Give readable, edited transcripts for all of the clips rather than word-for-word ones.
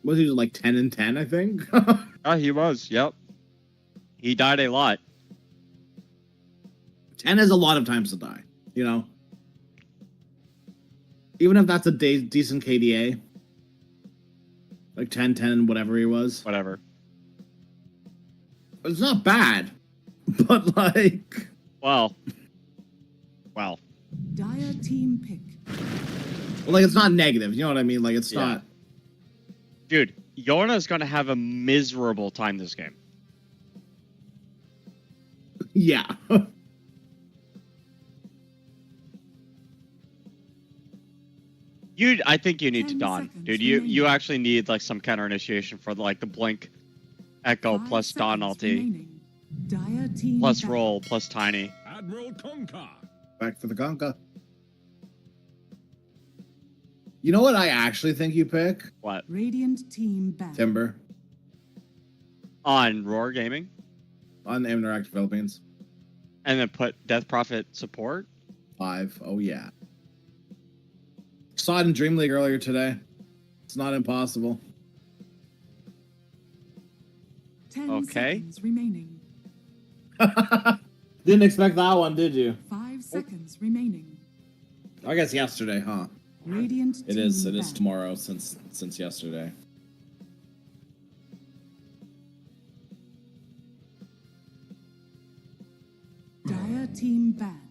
Was he like 10 and 10? I think. Oh, he was. Yep. He died a lot. 10 is a lot of times to die. You know. Even if that's a decent KDA. Like 10, 10, whatever he was. Whatever. It's not bad. But like... Well. Dire team pick. Well, like, it's not negative. You know what I mean? Like, it's not... Dude, Yona's gonna have a miserable time this game. Yeah. I think you need to 10 Dawn. seconds Dude, remaining. you actually need like some counter initiation for like the Blink Echo 5 plus Dawn seconds ulti. remaining. Dire team Plus back. roll, plus tiny. Admiral Tonka. Back for the Gonka. You know what I actually think you pick? What? Radiant team back. Timber. On Roar Gaming? On Interactive Philippines. And then put Death Prophet support? 5. Oh, yeah. Saw it in Dream League earlier today. It's not impossible. 10 Okay. seconds remaining. Didn't expect that one, did you? 5 seconds remaining. I guess yesterday, huh? Radiant It team is. It is back. tomorrow since yesterday. Dire team ban.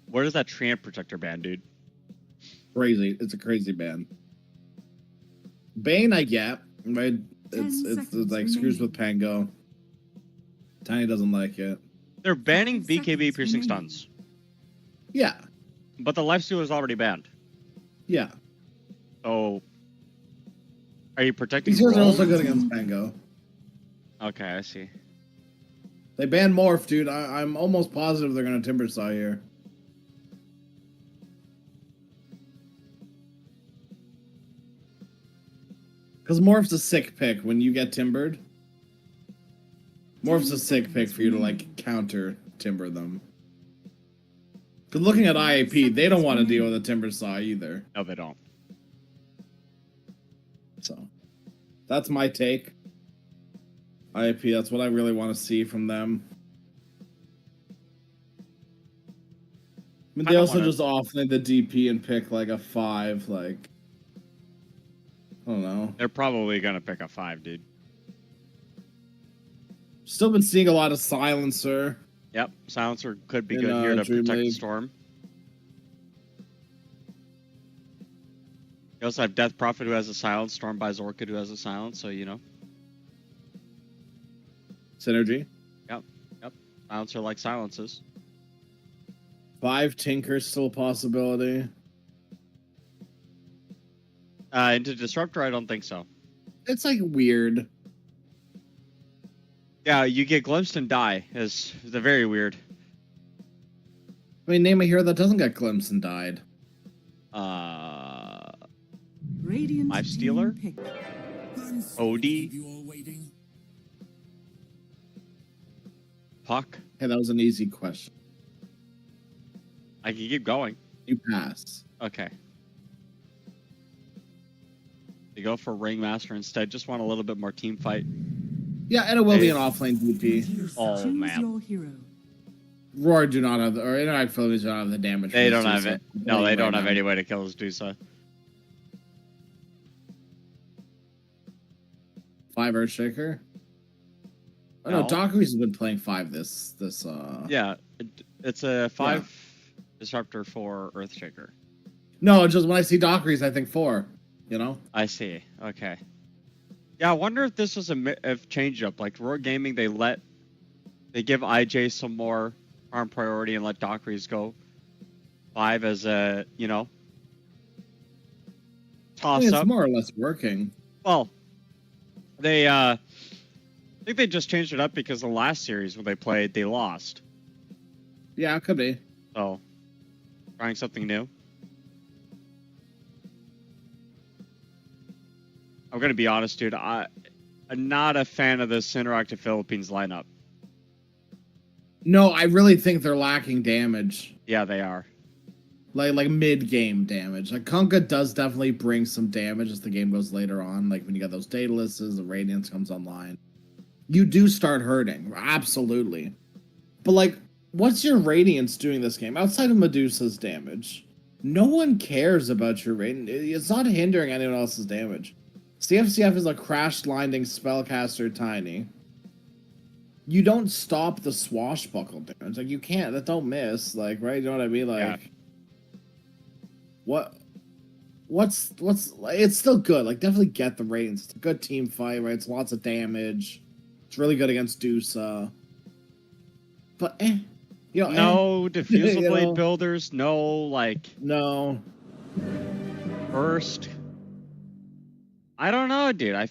Where does that Treant Protector ban, dude? Crazy. It's a crazy ban. Bane, I get. Right? 10 It's seconds like screws with Pango. Tiny doesn't like it. They're banning 5 BKB seconds piercing remaining. stuns. Yeah. But the Lifesteal is already banned. Yeah. So, are you protecting These heroes are roll? also good against Pango. Okay, I see. They banned Morph, dude. I'm almost positive they're going to Timber Saw here. Because Morph's a sick pick when you get Timbered. Morph's a sick pick for you to, like, counter Timber them. Because looking at IAP, they don't want to deal with a Timber Saw either. No, they don't. So, that's my take. IAP, that's what I really want to see from them. But I they don't also wanna- just offlane the DP and pick like a 5, like, I don't know. They're probably gonna pick a 5, dude. Still been seeing a lot of Silencer. Yep, Silencer could be In, good here to Dream protect the League. Storm. You also have Death Prophet who has a silence, Storm buys Orchid who has a silence, so you know. Synergy. Yep. Silencer like silences. 5 Tinker's still a possibility. Into Disruptor, I don't think so. It's like weird. Yeah, you get glimpsed and die. They're very weird. I mean, name a hero that doesn't get glimpsed and died. Radiant Life team Stealer? pick. OD? Puck? Hey, that was an easy question. I can keep going. You pass. Okay. You go for Ringmaster instead. Just want a little bit more team fight. Yeah, and it will be Hey. an offlane DP. Oh, Choose man. your hero. Roar do not have, or Interactive Philippines do not have the damage. They for don't have Susa. it. No, they don't have now. any way to kill his Dusa. 5 Earthshaker. Oh no, No. Dockery's has been playing 5 this Yeah, it's a 5 Disruptor for Earthshaker. No, just when I see Dockery's, I think 4. You know? I see. Okay. Yeah, I wonder if this was a change up. Like Roar Gaming, they give IJ some more farm priority and let Dockery's go 5 as a, you know, I toss mean, it's up. more or less working. Well, they I think they just changed it up because the last series when they played, they lost. Yeah, it could be. So, trying something new. I'm gonna be honest, dude. I'm not a fan of this Interactive Philippines lineup. No, I really think they're lacking damage. Yeah, they are. Like mid-game damage. Like Kunkka does definitely bring some damage as the game goes later on. Like when you got those Datalists, the Radiance comes online. You do start hurting. Absolutely. But like, what's your Radiance doing this game? Outside of Medusa's damage. No one cares about your Radiance. It's not hindering anyone else's damage. CFCF is a crash-landing spellcaster tiny. You don't stop the swashbuckle damage. Like, you can't. That don't miss. Like, right? You know what I mean? Like, Yeah. What's it's still good. Like, definitely get the Radiance. It's a good team fight, right? It's lots of damage. It's really good against Dusa. But, you know, No diffusal you blade know? builders. No, like, No. burst. I don't know, dude. I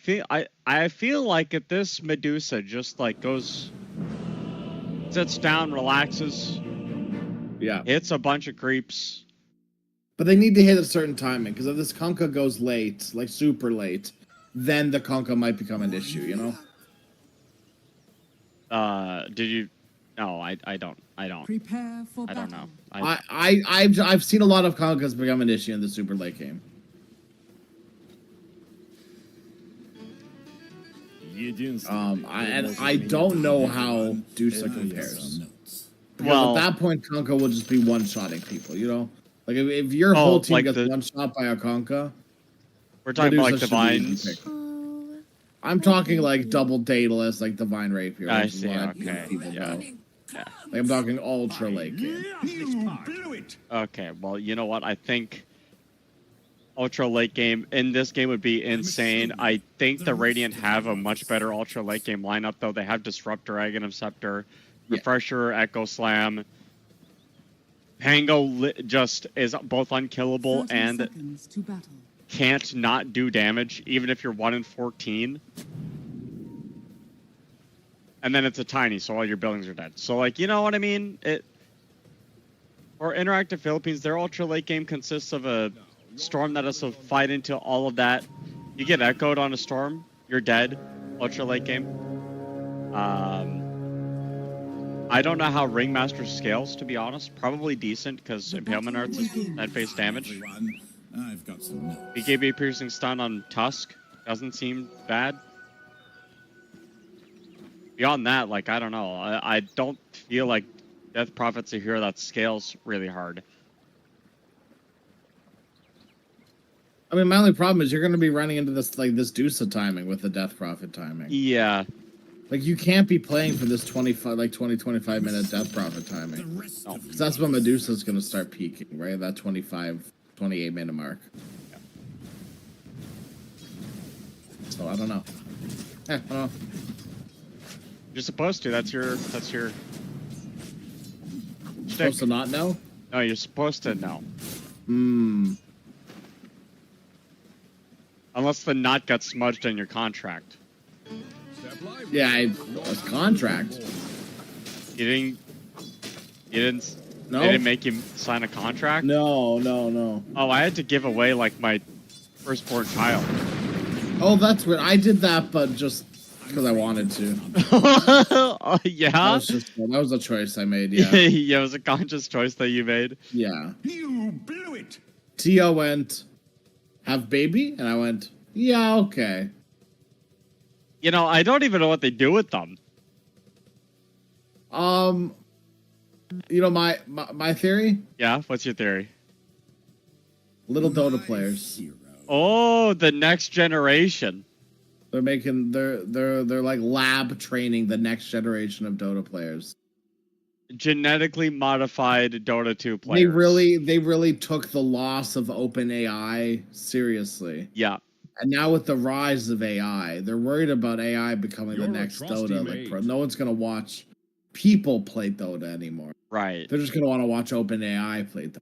feel like if this Medusa just like goes, sits down, relaxes, Yeah. hits a bunch of creeps. But they need to hit a certain timing, because if this Kunkka goes late, like super late, then the Kunkka might become an issue, you know? Did you? No, I don't. Prepare for I battle. don't know. I've seen a lot of Kunkkas become an issue in the super late game. I don't know how Dusa compares. Because Well, at that point, Kunkka will just be one-shotting people, you know? Like, if your Oh, whole team like gets the- one-shot by a Kunkka, we're talking about like Medusa should be an easy divines. pick. I'm talking like double Daedalus, like Divine Rapier. I which is see, what okay, people yeah. know. Yeah. Like, I'm talking ultra late game. Okay, well, you know what? I think ultra late game in this game would be insane. I think the Radiant have a much better ultra late game lineup, though. They have Disruptor, Aghanim Scepter, Yeah. Refresher, Echo Slam. Pango just is both unkillable 30 and seconds to battle. can't not do damage, even if you're 1 in 14. And then it's a tiny, so all your buildings are dead. So, like, you know what I mean? For Interactive Philippines, their ultra late game consists of a storm that has to fight into all of that. You get echoed on a storm, you're dead. Ultra late game. I don't know how Ringmaster scales, to be honest. Probably decent, because Impalement Arts is net face damage. I've got some notes. BKB piercing stun on Tusk doesn't seem bad. Beyond that, like, I don't know. I don't feel like Death Prophet's a hero that scales really hard. I mean, my only problem is you're going to be running into this Dusa timing with the Death Prophet timing. Yeah. Like, you can't be playing for this 25 minute Death Prophet timing. No. Because that's when Medusa's going to start peaking, right? That 28 minute mark. So, I don't know. I don't know. You're supposed to. That's your Supposed shtick. to not know? No, you're supposed to know. Unless the knot got smudged in your contract. Yeah, it's contract. You didn't No? They didn't make you sign a contract? No. Oh, I had to give away like my firstborn child. Oh, that's weird. I did that, but just because I wanted to. Oh, yeah? That was a choice I made, yeah. Yeah, it was a conscious choice that you made. Yeah. You blew it. Tia went, have baby? And I went, yeah, okay. You know, I don't even know what they do with them. You know, my theory? Yeah, what's your theory? Little Dota players. Oh, the next generation. They're like lab training the next generation of Dota players. Genetically modified Dota 2 players. They really took the loss of OpenAI seriously. Yeah. And now with the rise of AI, they're worried about AI becoming the next Dota. Like, no one's gonna watch people play Dota anymore. Right. They're just gonna want to watch OpenAI play Dota.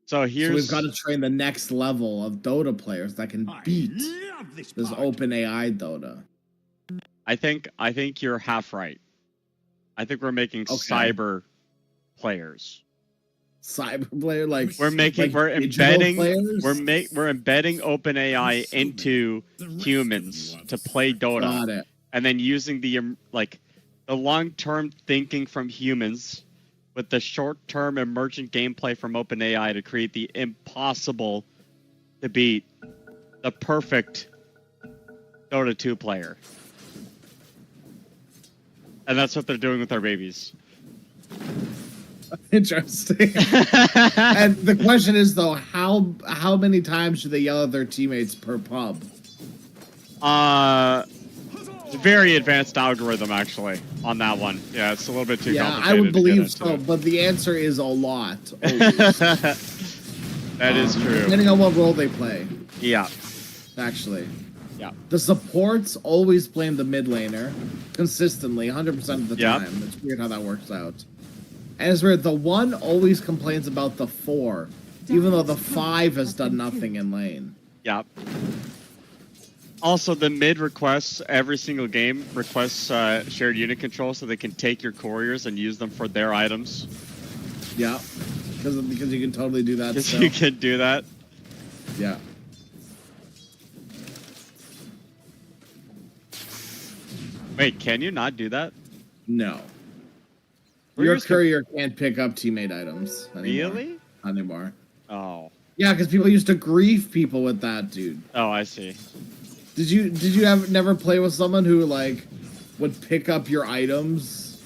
So So we've got to train the next level of Dota players that can beat this OpenAI Dota. I think you're half right. I think we're making cyber players. Cyber player, like We're embedding OpenAI into humans to play Dota, Got it. and then using the the long-term thinking from humans with the short-term emergent gameplay from OpenAI to create the impossible to beat, the perfect Dota 2 player. And that's what they're doing with our babies. Interesting. And the question is though, how many times should they yell at their teammates per pub? It's a very advanced algorithm actually on that one. Yeah, it's a little bit too complicated. I would to believe get so, into. but the answer is a lot. That is true. Depending on what role they play, Yeah. actually. Yeah. The supports always blame the mid laner consistently, 100% of the Yep. time. It's weird how that works out. And it's weird, the 1 always complains about the 4, even though the 5 has done nothing in lane. Yeah. Also, the mid requests every single game requests shared unit control so they can take your couriers and use them for their items. Yeah, because you can totally do that. Because Still. you can do that. Yeah. Wait, can you not do that? No. We're Your used to- courier can't pick up teammate items anymore. Really? Not anymore. Oh. Yeah, because people used to grief people with that, dude. Oh, I see. Did you never play with someone who like would pick up your items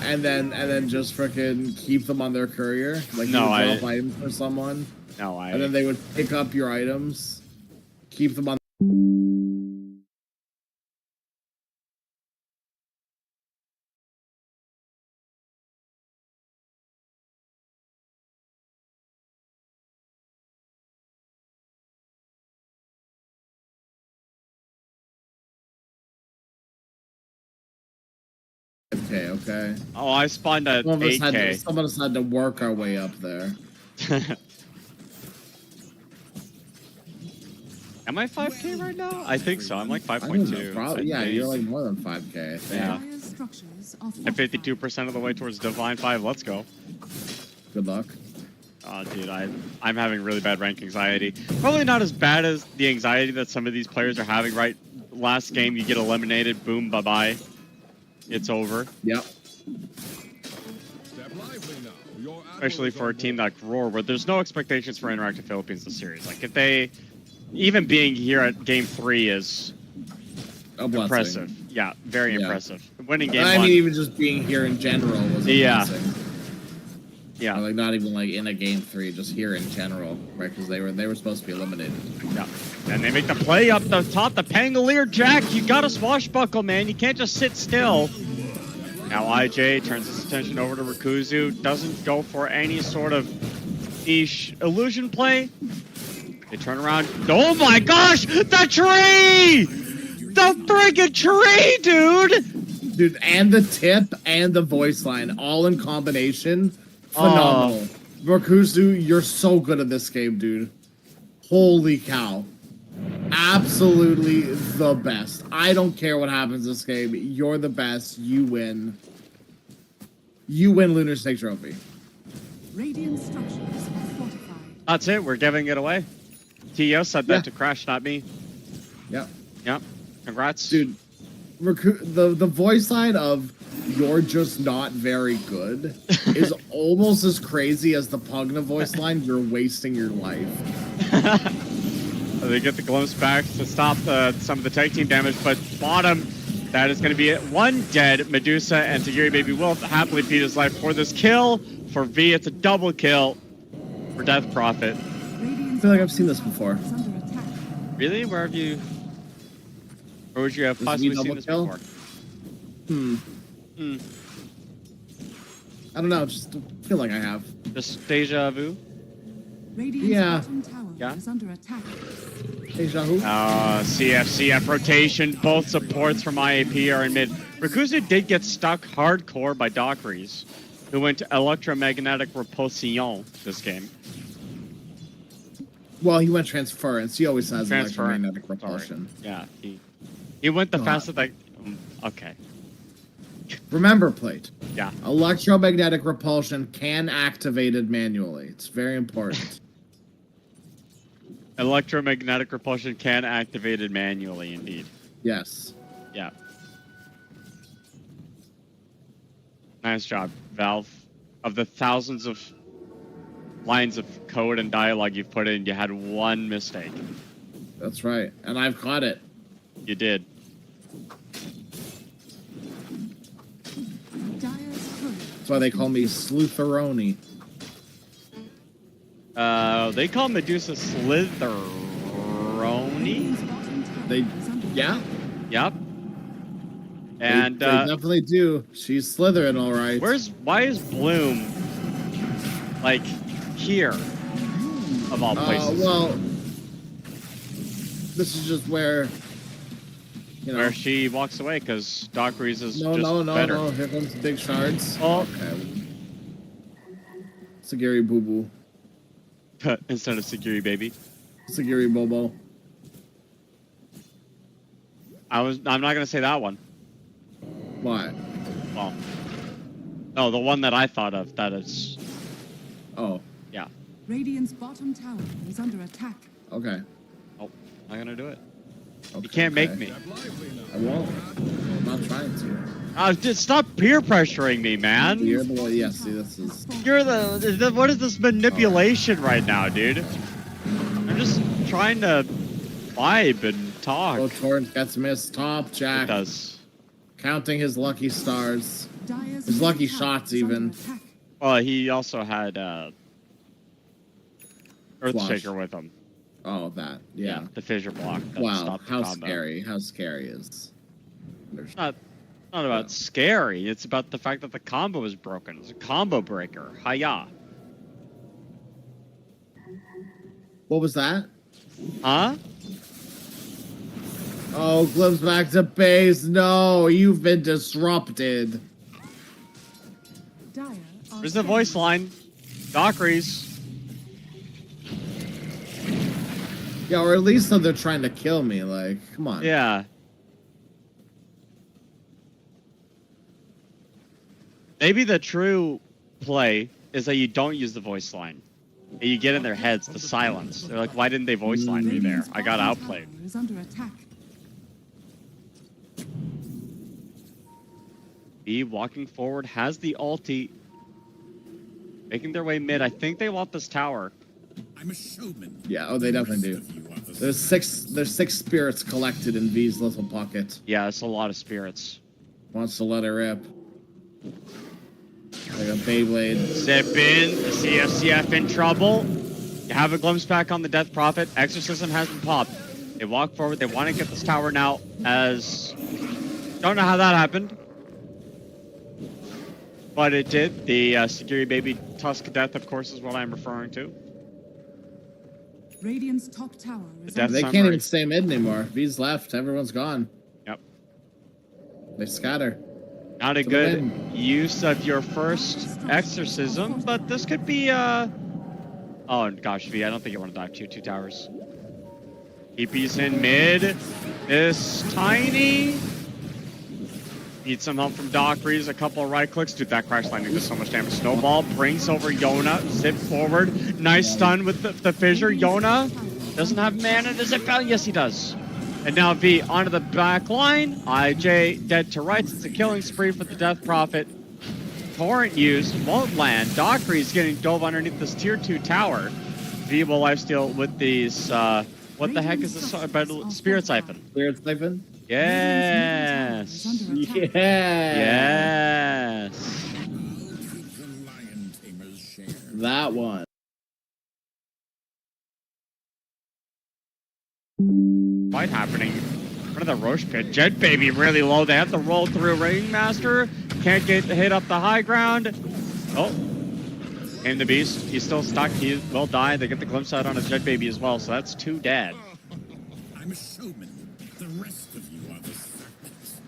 and then just freaking keep them on their courier? Like you No, would drop items for someone No, and then they would pick up your items, keep them on. Okay. Oh, I spawned at 8K. Some of us had to work our way up there. Am I 5K right now? I think so. I'm like I don't know, 5.2. probably, yeah, you're like more than 5K, I think. Yeah. Dire's structures are I'm fortified. 52% of the way towards Divine 5. Let's go. Good luck. Oh, dude, I'm having really bad rank anxiety. Probably not as bad as the anxiety that some of these players are having, right? Last game, you get eliminated. Boom, bye-bye. It's over. Yep. Especially for a team like Roar, where there's no expectations for Interactive Philippines this series. Like, if they... Even being here at Game 3 is A blessing. impressive. Yeah, very Yeah. impressive. Winning Game I 1... mean, even just being here in general was a Yeah. blessing. yeah, Like not even like in a game 3, just here in general, right? Because they were supposed to be eliminated. yeah. And they make the play up the top, the Pangolier Jack. You gotta swashbuckle, man. You can't just sit still. Now IJ turns his attention over to Rikuzu. Doesn't go for any sort of niche illusion play. They turn around. Oh my gosh! The tree! The friggin' tree, dude! Dude, and the tip and the voice line all in combination, phenomenal. Rakuzu, you're so good at this game, dude. Holy cow. Absolutely the best. I don't care what happens this game. You're the best. You win. You win Lunar Snake Trophy. Radiant structures are fortified. That's it. We're giving it away. TO said that Yeah. to Crash, not me. Yep. Yep. Congrats. Dude, the voice line of "you're just not very good" is almost as crazy as the Pugna voice line. You're wasting your life. They get the glimpse back to stop some of the tag team damage, but bottom, that is going to be it. One dead. Medusa and Tagiri Baby will happily feed his life for this kill. For V, it's a double kill for Death Prophet. Radiant I feel like I've seen this before. is under attack. Really? Where would you have This possibly V seen double this kill? before? Hmm. I don't know. Just feel like I have. Just deja vu? Radiant's Yeah. bottom tower Yeah. is under attack. Deja vu. CF rotation. Both supports from IAP are in mid. Rikuzu did get stuck hardcore by Dockeries, who went to electromagnetic repulsion this game. Well, he went transference. He always has Transference. electromagnetic repulsion. Yeah, he went the God. fastest. Like, okay, Remember, plate. yeah. Electromagnetic repulsion can activated manually. It's very important. Electromagnetic repulsion can activate it manually, indeed. Yes. Yeah. Nice job, Valve. Of the thousands of lines of code and dialogue you've put in, you had one mistake. That's right. And I've caught it. You did. Dire's courier. That's why they call me Slutheroni. They call Medusa Slitheroni. Radiant's bottom tower They, is under yeah, Yep. they, And they definitely do. She's Slytherin, all right. why is Bloom like here of all places? Well, this is just where, you know. Where she walks away because Dockery's is No, just no, no, better. no. Here comes the big shards. Oh. Okay. Sagiri Boo Boo. Instead of Seguri baby. Sagiri Bobo. I'm not gonna say that one. What? Well, no, the one that I thought of. That is, Oh, yeah. Radiant's bottom tower is under attack. okay. Oh, not gonna do it. Okay, You can't make okay. me. I won't. I'm not trying to. Just stop peer pressuring me, man. You're the one. Yeah, see, this is. You're the what is this manipulation right now, dude? I'm just trying to vibe and talk. Oh, Torrent gets missed. Top It Jack. does. Counting his lucky stars. Dire's His middle lucky tower shots, is under even. attack. Well, he also had Earthshaker Flush. with him. Oh, that. Yeah. The fissure block. That Wow. stopped the How combo. scary. How scary is. It's not about scary. It's about the fact that the combo is broken. It's a combo breaker. Hiya. What was that? Huh? Oh, Glimpse back to base. No, you've been disrupted. Dire are Where's the voice line? Dockery's. Yeah, or at least they're trying to kill me. Like, come on. Yeah. Maybe the true play is that you don't use the voice line. And you get in their heads, the silence. They're like, why didn't they voice line me there? Radiant's I got bottom outplayed. tower is under attack. B walking forward has the ulti. Making their way mid. I think they want this tower. I'm a showman. Yeah, oh, they definitely do. The rest of you are the There's six spirits collected in V's little pocket. Yeah, it's a lot of spirits. Wants to let her rip. Like a Beyblade. Zip in. The CFCF in trouble. You have a glimpse back on the Death Prophet. Exorcism hasn't popped. They walk forward. They want to get this tower now as... Don't know how that happened. But it did. The Seguri Baby Tusk Death, of course, is what I'm referring to. Radiant's top tower is Death under They Summary. can't even stay mid anymore. V's left. Everyone's gone. Yep. They scatter. Not a To the good win. use of your first exorcism, but this could be oh gosh, V, I don't think you want to dive two towers. TP's in mid. This tiny. Need some help from Dockery's. A couple of right clicks. Dude, that crash landing does so much damage. Snowball brings over Yona. Zip forward. Nice stun with the fissure. Yona doesn't have mana to zip out. Yes, he does. And now V onto the back line. IJ dead to rights. It's a killing spree for the Death Prophet. Torrent used. Won't land. Dockery's getting dove underneath this tier 2 tower. V will lifesteal with these. What the heck is this? Spirit Siphon. Spirit Siphon? Yes. Yeah. Yes. the lion tamer's share. That one. Fight happening. Front of the Roche pit. Jet Baby really low. They have to roll through Ringmaster. Can't get the hit up the high ground. Oh. Came the Beast. He's still stuck. He will die. They get the glimpse out on a Jet Baby as well. So that's 2 dead. I'm a showman. The rest of you are the serpents.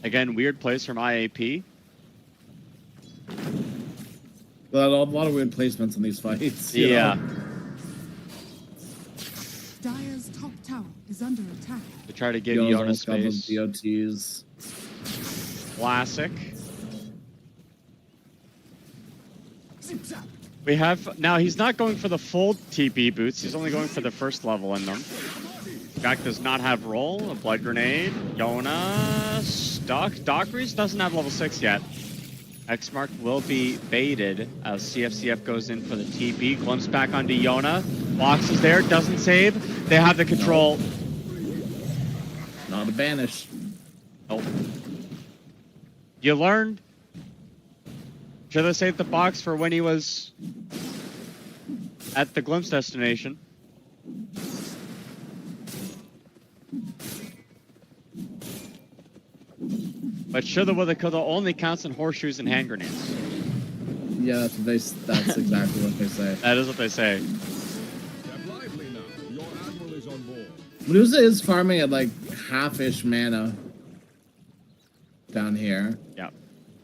Again, weird plays from IAP. But a lot of weird placements in these fights. you Yeah. know? Dire's top tower is under attack. To try to give Yona's Yona almost got those space. DOTs. Classic. Zip zap. We have now. He's not going for the full TP boots. He's only going for the first level in them. Jack does not have roll. A blood grenade. Yona stuck. Dockery's doesn't have level 6 yet. X-Mark will be baited as CFCF goes in for the TP. Glimpse back onto Yona. Box is there. Doesn't save. They have the control. Not a banish. Nope. You learned. Should have saved the box for when he was at the glimpse destination. But shoulda, woulda, coulda only counts in horseshoes and hand grenades. Yeah, that's exactly what they say. That is what they say. Medusa is farming at like half-ish mana down here. Yep.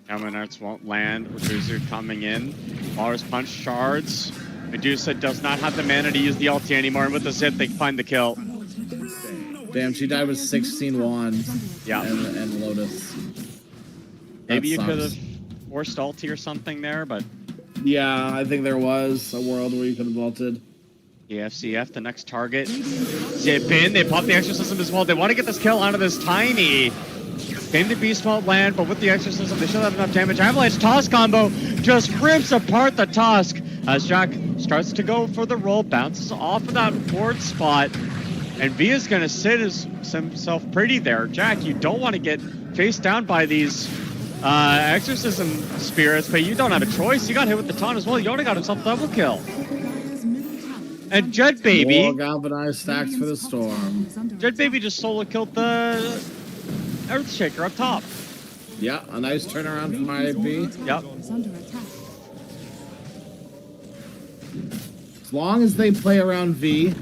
Common Arts won't land. Medusa coming in. Walrus Punch shards. Medusa does not have the mana to use the ulti anymore, and with the zip, they find the kill. Damn, she died with 16 wands. Yeah. And Lotus. Maybe you That could sucks. have forced ulti or something there, but Yeah, I think there was a world where you could have vaulted. EFCF, the next target. Zip in. They pop the Exorcism as well. They want to get this kill onto this Tiny. Came to Beast Mode land, but with the Exorcism, they should have enough damage. Avalanche Toss combo just rips apart the Tusk as Jack starts to go for the roll, bounces off of that ward spot, and Via's going to sit himself pretty there. Jack, you don't want to get faced down by these Exorcism spirits, but you don't have a choice. You got hit with the taunt as well. Yona got himself a double kill. Dire's middle tower And Jet Baby, More galvanized stacks for the storm. Jet Baby just solo killed the Earthshaker up top. Yeah, a nice turnaround from IAP. Yep. is under attack. As long as they play around V,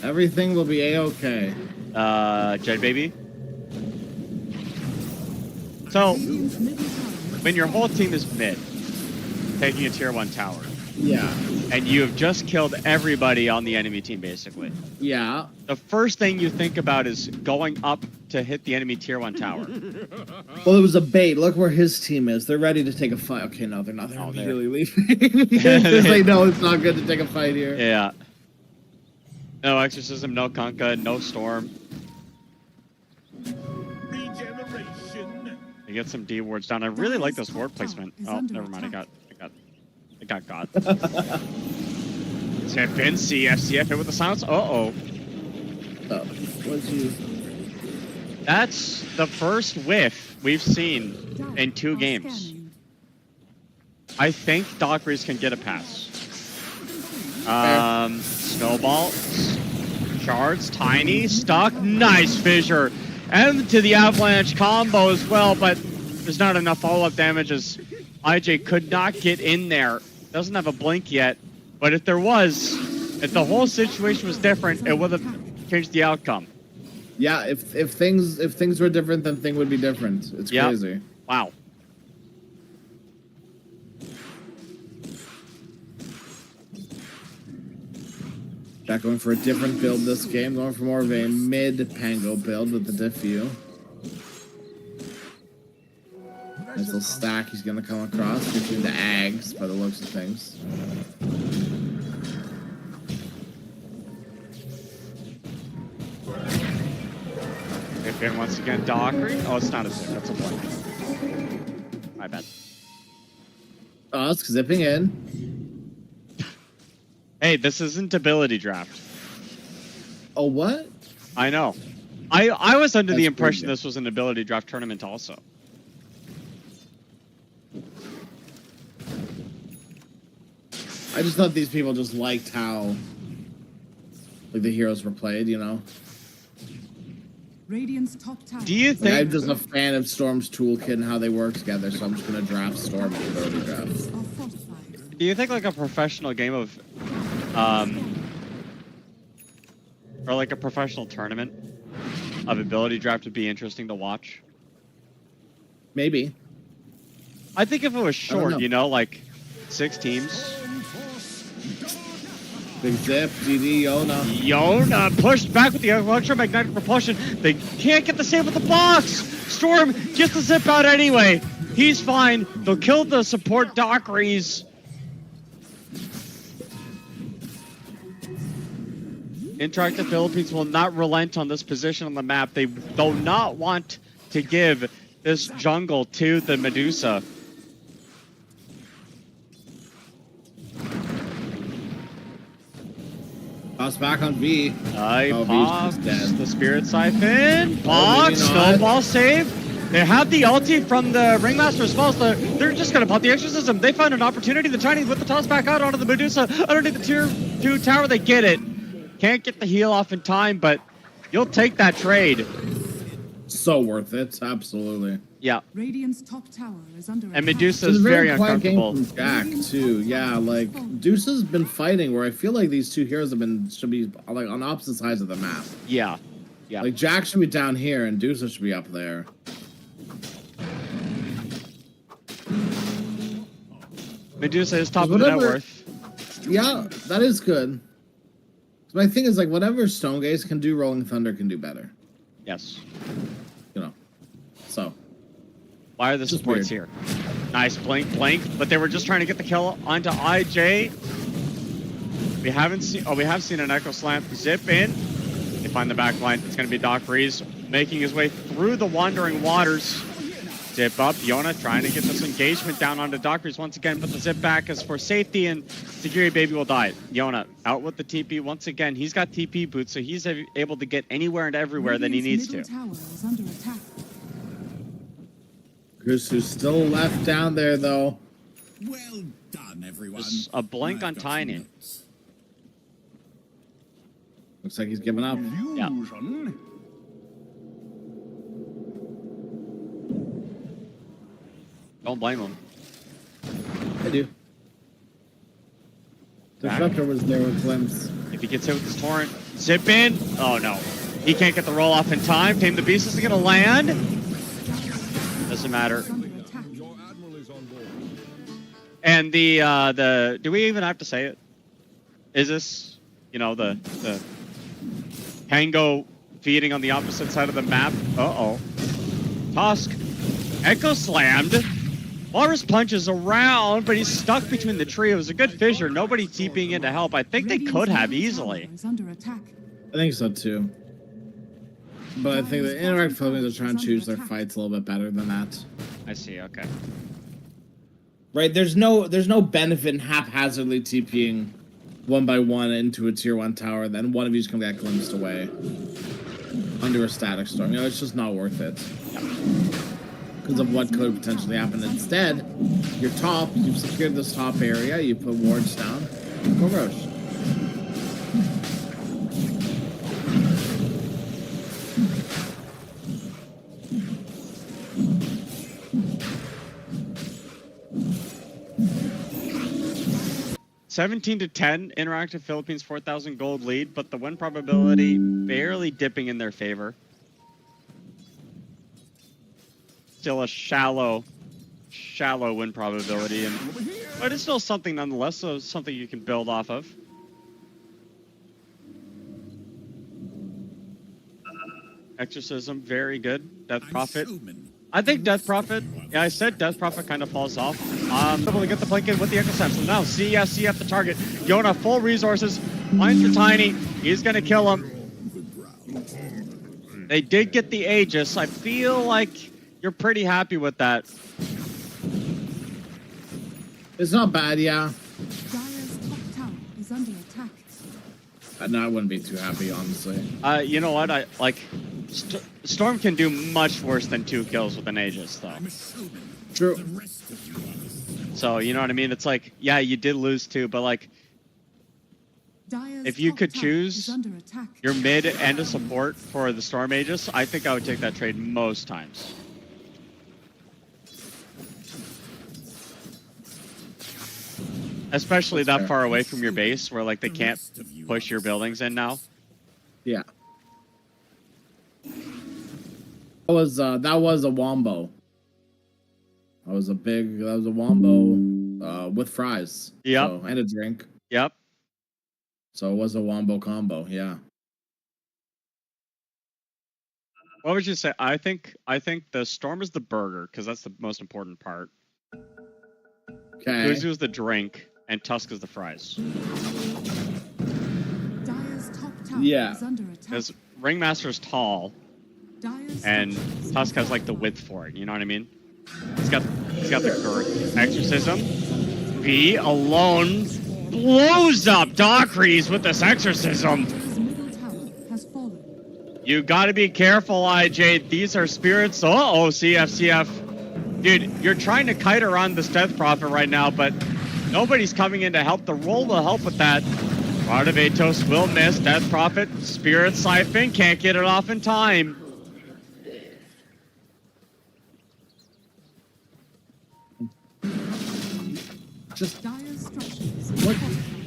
everything will be A-okay. Jet Baby. So, Radiant's middle tower when your whole team is mid, taking a tier 1 tower, Yeah. and you have just killed everybody on the enemy team, basically, Yeah. the first thing you think about is going up to hit the enemy tier 1 tower. Well, it was a bait. Look where his team is. They're ready to take a fight. Okay, no, they're not. They're Oh, they're- immediately leaving. Because they know it's not good to take a fight here. Yeah. No Exorcism, no Kunkka, no Storm. Regeneration. They get some D wards down. I really like this ward placement. Oh, never mind. I got God. Zip in, CFCF hit with the silence. Uh-oh. Oh, what'd you... That's the first whiff we've seen in 2 games. scanning. I think Dockery's can get a pass. Snowball. Shards, Tiny, stuck. Nice fissure. And to the Avalanche combo as well, but there's not enough follow-up damage as IJ could not get in there. Doesn't have a blink yet, but if there was, if the whole situation was different, it would have changed the outcome. Yeah, if things were different, then thing would be different. It's Yep. crazy. Wow. Jack going for a different build this game, going for more of a mid-Pango build with the Diffu. Nice little stack he's going to come across between the Ags by the looks of things. If in once again, Dockery. Oh, it's not a zip. That's a blink. My bad. Us zipping in. Hey, this isn't ability draft. Oh, what? I know. I was under the That's impression pretty good. this was an ability draft tournament also. I just thought these people just liked how like the heroes were played, you know? Radiant's top tower. Do you Like, think I'm just a fan of Storm's toolkit and how they work together, so I'm just gonna draft Storm in the ability draft. Are fortified. Do you think like a professional game of, or like a professional tournament of ability draft would be interesting to watch? Maybe. I think if it was don't know. short, you know, like 6 teams. Big Zip, GD, Yona. Yona pushed back with the electromagnetic propulsion. They can't get the save with the box. Storm gets the zip out anyway. He's fine. They'll kill the support Dockeries. Interactive Philippines will not relent on this position on the map. They do not want to give this jungle to the Medusa. Toss back on V. Pops V's just dead. the Spirit Siphon. Box, maybe not. snowball save. They have the ulti from the Ringmaster as well, so they're just going to pop the Exorcism. They find an opportunity. The Chinese with the toss back out onto the Medusa. Underneath the tier 2 tower, they get it. Can't get the heal off in time, but you'll take that trade. So worth it, absolutely. Yeah. Radiant's top tower is under And attack. Medusa It's is a very quiet game uncomfortable. from Jack too. Yeah, like Deuce has been fighting where I feel like these two heroes should be like on opposite sides of the map. Yeah. Yeah. Like Jack should be down here and Deuce should be up there. Medusa is top of the net Whatever- worth. Yeah, that is good. My thing is like whatever Stonegaze can do, Rolling Thunder can do better. Yes. You know. So Why are the Just supports weird. here? Nice blink, but they were just trying to get the kill onto IJ. We haven't seen. Oh, we have seen an Echo Slam zip in. They find the back line. It's going to be Doc Rees making his way through the Wandering Waters. Zip up. Yona trying to get this engagement down onto Doc Rees once again, but the zip back is for safety, and Security Baby will die. Yona out with the TP once again. He's got TP boots, so he's able to get anywhere and everywhere that he needs Radiant's to. middle tower is under attack. Kusu's still left down there though. Well done, everyone. Just a blink I've on got some Tiny. notes. Looks like he's giving up. Yeah. Don't blame him. I do. Back. Disruptor was there with Glimpse. If he gets hit with this torrent, zip in. Oh no, he can't get the roll off in time. Tame the Beast isn't gonna land. Doesn't matter. Is under attack. And the do we even have to say it? Is this, you know, the Tango feeding on the opposite side of the map? Uh-oh. Tusk. Echo slammed. Walrus punches around, but he's stuck between the tree. It was a good fissure. Nobody TPing in to help. I think they could have easily. Is under attack. I think so too. But I think the Interact Philippines are trying to choose their fights a little bit better than that. I see, okay. Right, there's no benefit in haphazardly TPing one by one into a tier 1 tower, then one of you's gonna get glimpsed away under a static storm. You know, it's just not worth it. Because of what could potentially happen. Instead, you're top, you've secured this top area, you put wards down, go rush. $17-10, Interactive Philippines 4,000 gold lead, but the win probability barely dipping in their favor. Still a shallow win probability, but it's still something nonetheless, so it's something you can build off of. Exorcism, very good. Death I'm Prophet. showman. I think Death Prophet, yeah, I said Death Prophet kind of falls off. Able to get the blink in with the Echo Slam. So now CF the target. Yona full resources, finds the Tiny. He's going to kill him. They did get the Aegis. I feel like you're pretty happy with that. It's not bad, yeah. Dire's top tower is under attack. No, I wouldn't be too happy, honestly. You know what? I like Storm can do much worse than 2 kills with an Aegis, though. I'm a showman. True. The rest of you are the So you know what I mean? It's like, yeah, you did lose 2, but like, Dire's if you top could tower choose is under attack. your mid and a support for the Storm Aegis, I think I would take that trade most times. Especially That's that fair. far away from your base, where like they The can't rest of you push are your the buildings in now. Yeah. That was a wombo. That was a wombo with fries. Yep. So, and a drink. Yep. So it was a wombo combo, yeah. What would you say? I think the Storm is the burger because that's the most important part. Okay. Kuzu is the drink, and Tusk is the fries. Dire's top tower Yeah. is under attack. Because Ringmaster's tall, Dire's and top tower is Tusk has like the width for it. You know what I mean? He's got the girth. Exorcism. V alone blows up Dockery's with this exorcism. Dire's middle tower has fallen. You got to be careful, IJ. These are spirits. Uh-oh, CF. Dude, you're trying to kite around this Death Prophet right now, but nobody's coming in to help. The roll will help with that. Rod of Atos will miss. Death Prophet, Spirit Siphon, can't get it off in time. Just Dire's structures.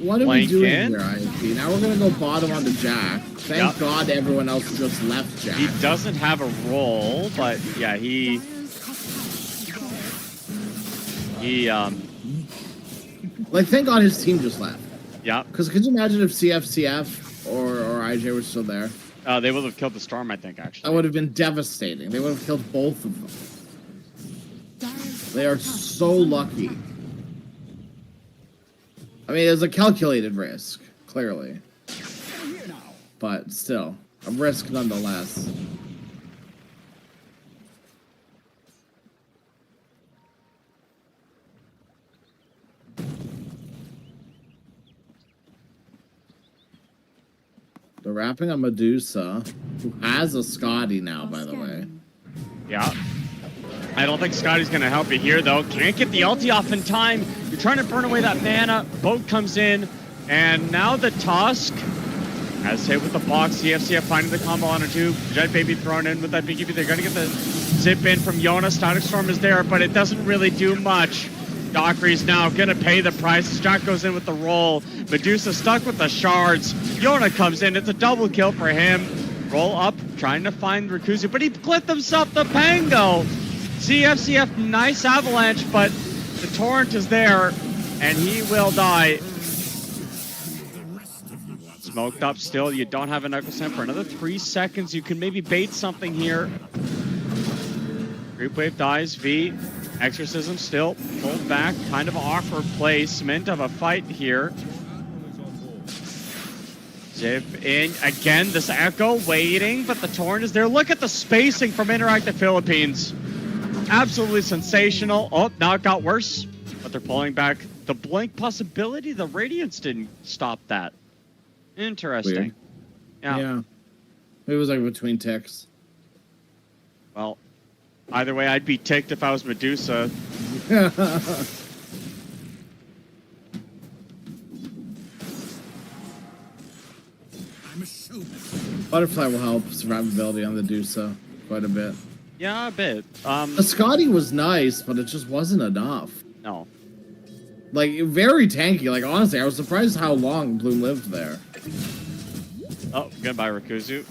what are we Blank doing in. here, ISP? Now we're gonna go bottom onto Jack. Thank Yep. God everyone else just left Jack. He doesn't have a roll, but yeah, Dire's top tower is fallen. Like, thank God his team just left. Yeah, Because could you imagine if CF or IJ were still there? they will have killed the Storm, I think, That actually. would have been devastating. They would have killed both of them. Dire's They are top tower so is under lucky. attack. I mean, it's a calculated risk, clearly. But still, a risk nonetheless. They're wrapping on Medusa, who has a Scotty now, by the way. Scanning. Yeah. I don't think Scotty's going to help you here, though. Can't get the ulti off in time. You're trying to burn away that mana. Boat comes in, and now the Tusk has hit with the box. CF finding the combo on a two. Jet Baby thrown in with that BKB. They're going to get the zip in from Yona. Static Storm is there, but it doesn't really do much. Dockery's now going to pay the price. Jack goes in with the roll. Medusa stuck with the shards. Yona comes in. It's a double kill for him. Roll up, trying to find Rikuzu, but he clipped himself the Pango. CF, nice avalanche, but the torrent is there, and he will die. Smoked up still. You don't have an Echo Send for another 3 seconds. You can maybe bait something here. Creep Wave dies. V. Exorcism still pulled back. Kind of an awkward placement of a fight here. Zip in again. This Echo waiting, but the torrent is there. Look at the spacing from Interactive Philippines. Absolutely sensational. Oh, now it got worse, but they're pulling back the blink possibility. The Radiance didn't stop that. Interesting. Weird. Yeah. It was like between ticks. Well, either way, I'd be ticked if I was Medusa. I'm a showman. Butterfly will help survivability on the Medusa quite a bit. Yeah, a bit. The Scotty was nice, but it just wasn't enough. No. Like, very tanky. Like, honestly, I was surprised how long Bloom lived there. Oh, goodbye, Rikuzu.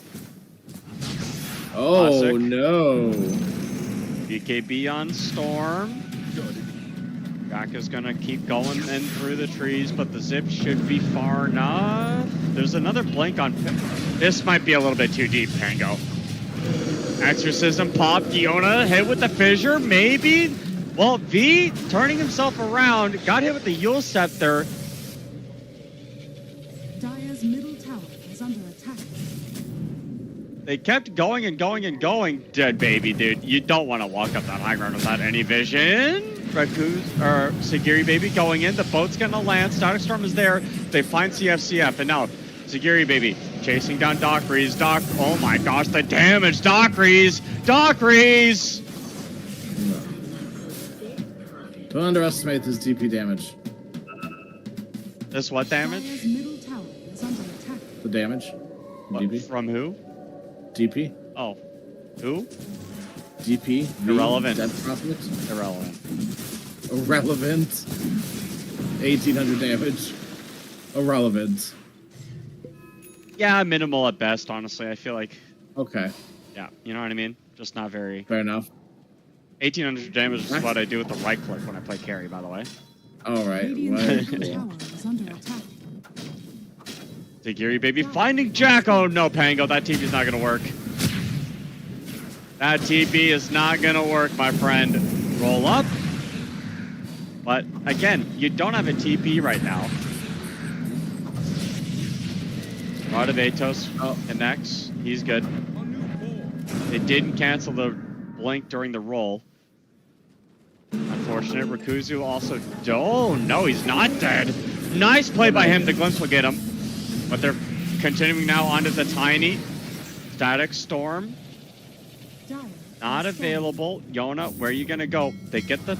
Oh, Classic. no. BKB on Storm. Jack is gonna keep going in through the trees, but the zip should be far enough. There's another blink on... This might be a little bit too deep, Pango. Exorcism popped. Yona hit with the fissure, maybe? Well, V turning himself around, got hit with the Yule Scepter. Dire's middle tower is under attack. They kept going and going and going. Dead baby, dude. You don't want to walk up that high ground without any vision. Sagiri baby going in. The boat's gonna land. Static Storm is there. They find CF, and now Sagiri baby chasing down Dockery's. Oh my gosh, the damage. Dockery's. Don't underestimate this DP damage. This what damage? Dire's middle tower is under attack. The damage. What, DP. from who? DP. Oh, who? DP. V, Irrelevant. Dead Prophet. Irrelevant. Irrelevant. 1800 damage. Irrelevant. Yeah, minimal at best. Honestly, I feel like. Okay. Yeah, you know what I mean. Just not very. Fair enough. 1800 damage is what I do with the right click when I play carry, by the way. Alright. Radiant's Well, middle cool. tower is under attack. Sagiri baby finding Jack. Oh no, Pango, that TP is not gonna work. That TP is not gonna work, my friend. Roll up. But again, you don't have a TP right now. Rod of Atos Oh. connects. He's good. It didn't cancel the blink during the roll. Unfortunate. Rikuzu also. Oh, no, he's not dead. Nice play by him. The glimpse will get him. But they're continuing now onto the tiny. Static Storm. Dire Not has available. Yona, where are you going to go? They get the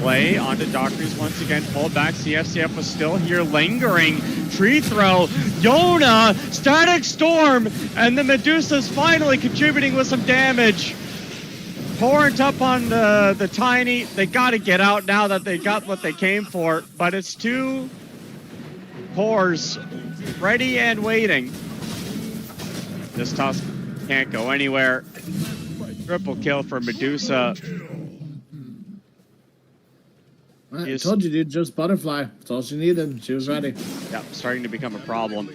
play onto Doctors once again. Pulled back. CFCF was still here lingering. Tree throw. Yona. Static Storm. And the Medusa's finally contributing with some damage. Torrent up on the tiny. They got to get out now that they got what they came for. But it's two cores ready and waiting. This Tusk can't go anywhere. Triple kill for Medusa. I told you, dude, just butterfly. That's all she needed. She was ready. Yeah, starting to become a problem.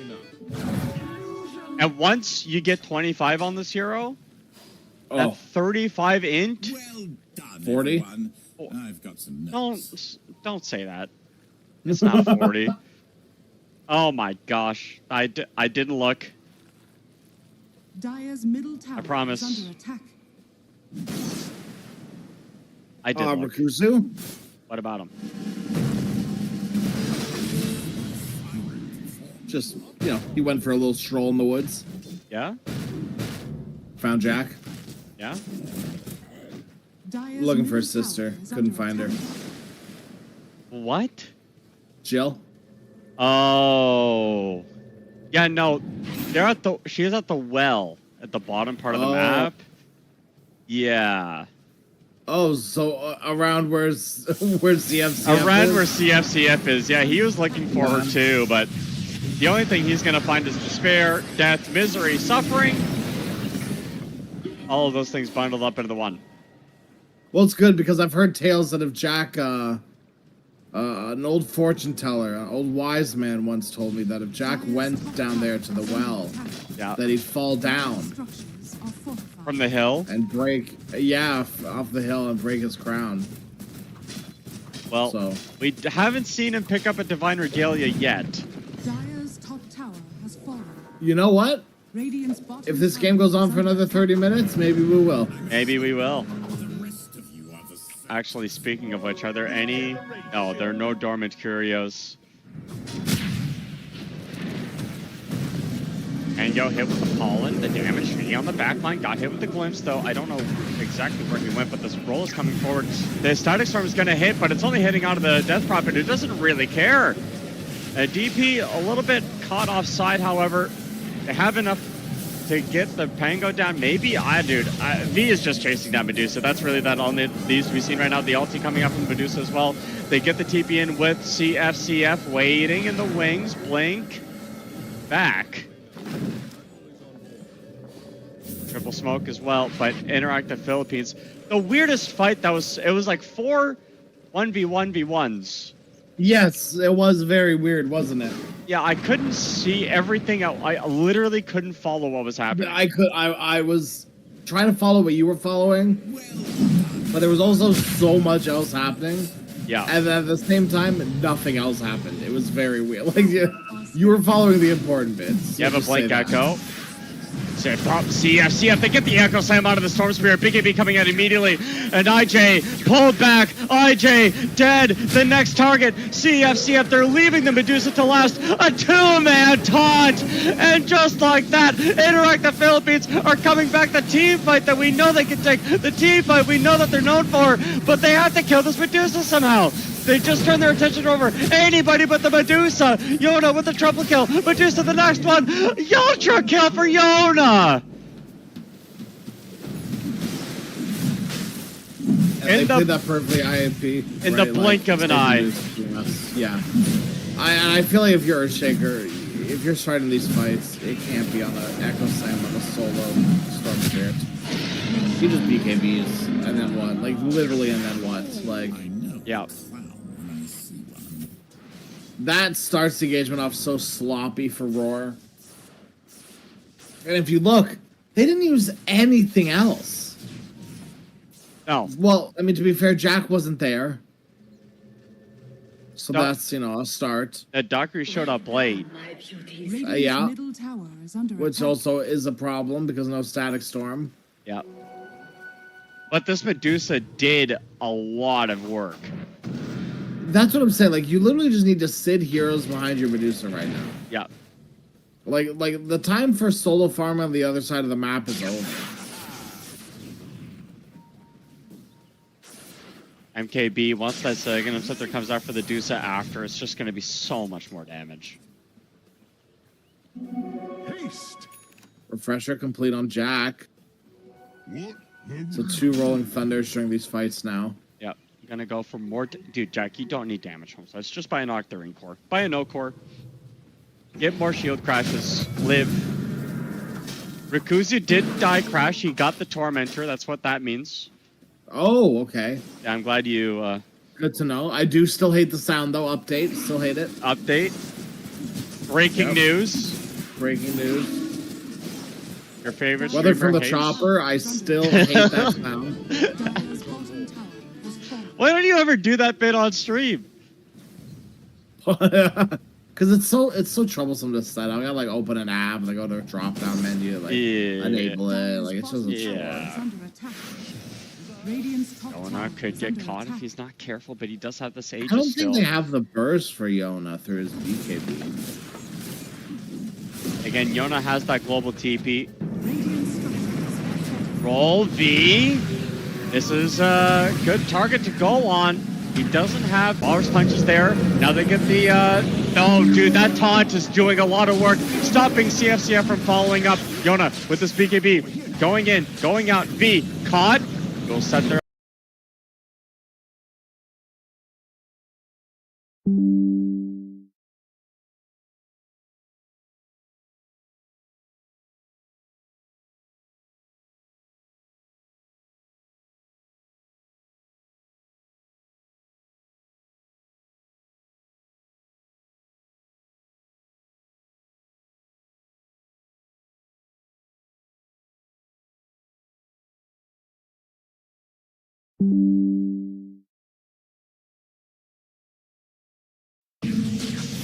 And once you get 25 on this hero, that 35 int. Well done, 40? everyone. I've got some notes. Don't say that. It's not 40. Oh my gosh. I didn't look. Dire's middle tower I promise. is under attack. I didn't look. Rikuzu? What about him? Just, you know, he went for a little stroll in the woods. Yeah? Found Jack. Yeah? Dire's Looking for middle his sister. tower is Couldn't under find her. attack. What? Jill? Oh. Yeah, no. She's at the well at the bottom part of the map. Yeah. Oh, so around where's CFCF Around is? where CFCF is. Yeah, he was looking for her too, but the only thing he's going to find is despair, death, misery, suffering. All of those things bundled up into the one. Well, it's good because I've heard tales that if Jack, an old fortune teller, an old wise man once told me that if Jack went down there to the well, Yeah. that he'd fall down Structures are fortified. From the hill. and break, off the hill and break his crown. Well, So. we haven't seen him pick up a Divine Regalia yet. Dire's top tower has fallen. You know what? Radiant's bottom If this tower game goes on is for under another 30 minutes, maybe we will. Maybe we will. The rest of you are the sacred. Actually, speaking of which, are there any... No, there are no dormant curios. And go hit with the pollen, the damage. He on the back line, got hit with the glimpse, though. I don't know exactly where he went, but this roll is coming forward. The Static Storm is going to hit, but it's only hitting out of the Death Prophet, who doesn't really care. DP a little bit caught offside, however. They have enough to get the Pango down. Maybe, V is just chasing down Medusa. That's really that all needs to be seen right now. The ulti coming up from Medusa as well. They get the TP in with CFCF waiting in the wings. Blink. Back. Triple smoke as well, but Interactive Philippines. The weirdest fight it was like 4 1v1v1s. Yes, it was very weird, wasn't it? Yeah, I couldn't see everything. I literally couldn't follow what was happening. I was trying to follow what you were following, but there was also so much else happening. Yeah. And at the same time, nothing else happened. It was very weird. Like you were following the important bits. You have a Just Blink say that. Echo. CF, they get the Echo Slam out of the Storm Spirit. BKB coming out immediately. And IJ pulled back. IJ dead. The next target. CF, they're leaving the Medusa to last. A 2-man taunt. And just like that, Interactive Philippines are coming back. The team fight that we know they can take. The team fight we know that they're known for. But they have to kill this Medusa somehow. They just turn their attention over anybody but the Medusa. Yona with the triple kill. Medusa the next one. Ultra kill for Yona. And they played that perfectly IMP. In the blink of an eye. Yeah. I feel like if you're a shaker, if you're starting these fights, it can't be on an Echo Slam on a solo Storm Spirit. You just BKBs, and then what? Like, literally, and then what? Like, I know. Yeah. Clown when I see one. that starts the engagement off so sloppy for Roar. And if you look, they didn't use anything else. No. Well, I mean, to be fair, Jack wasn't there. So Doc- that's, a start. Dockery showed up late. Radiant's Yeah. middle tower is under Which attack. also is a problem because no static storm. Yeah. But this Medusa did a lot of work. That's what I'm saying. Like, you literally just need to sit heroes behind your Medusa right now. Yeah. Like the time for solo farm on the other side of the map is over. MKB, once that second Scepter comes out for the Medusa after, it's just going to be so much more damage. Haste. Refresher complete on Jack. What? So 2 rolling thunders during these fights now. Yep. You're going to go for more... Dude, Jack, you don't need damage home slice. Just buy an Octarine core. Buy a no core. Get more shield crashes. Live. Rikuzu did die crash. He got the Tormentor. That's what that means. Oh, okay. Yeah, I'm glad you... Good to know. I do still hate the sound, though. Update. Still hate it. Update. Breaking news. Breaking news. Your favorite Whether from streamer the hates- chopper, I still hate that sound. Dire's bottom tower has fallen. Why don't you ever do that bit on stream? Because it's so troublesome to set up. I gotta like open an app, and I go to a drop down menu, like Yeah. enable it. Like it's just Dire's Yeah. bottom tower is under attack. Radiant's top tower Yona could is get under caught if attack. he's not careful, but he does have the I Sages don't still. think they have the burst for Yona through his BKB. Again, Yona has that global TP. Radiant structures. Roll V. This is a good target to go on. He doesn't have Walrus Punches there. Now they get the... No, dude, that taunt is doing a lot of work. Stopping CFCF from following up. Yona with this BKB. Going in, going out. V. Caught. Go set their...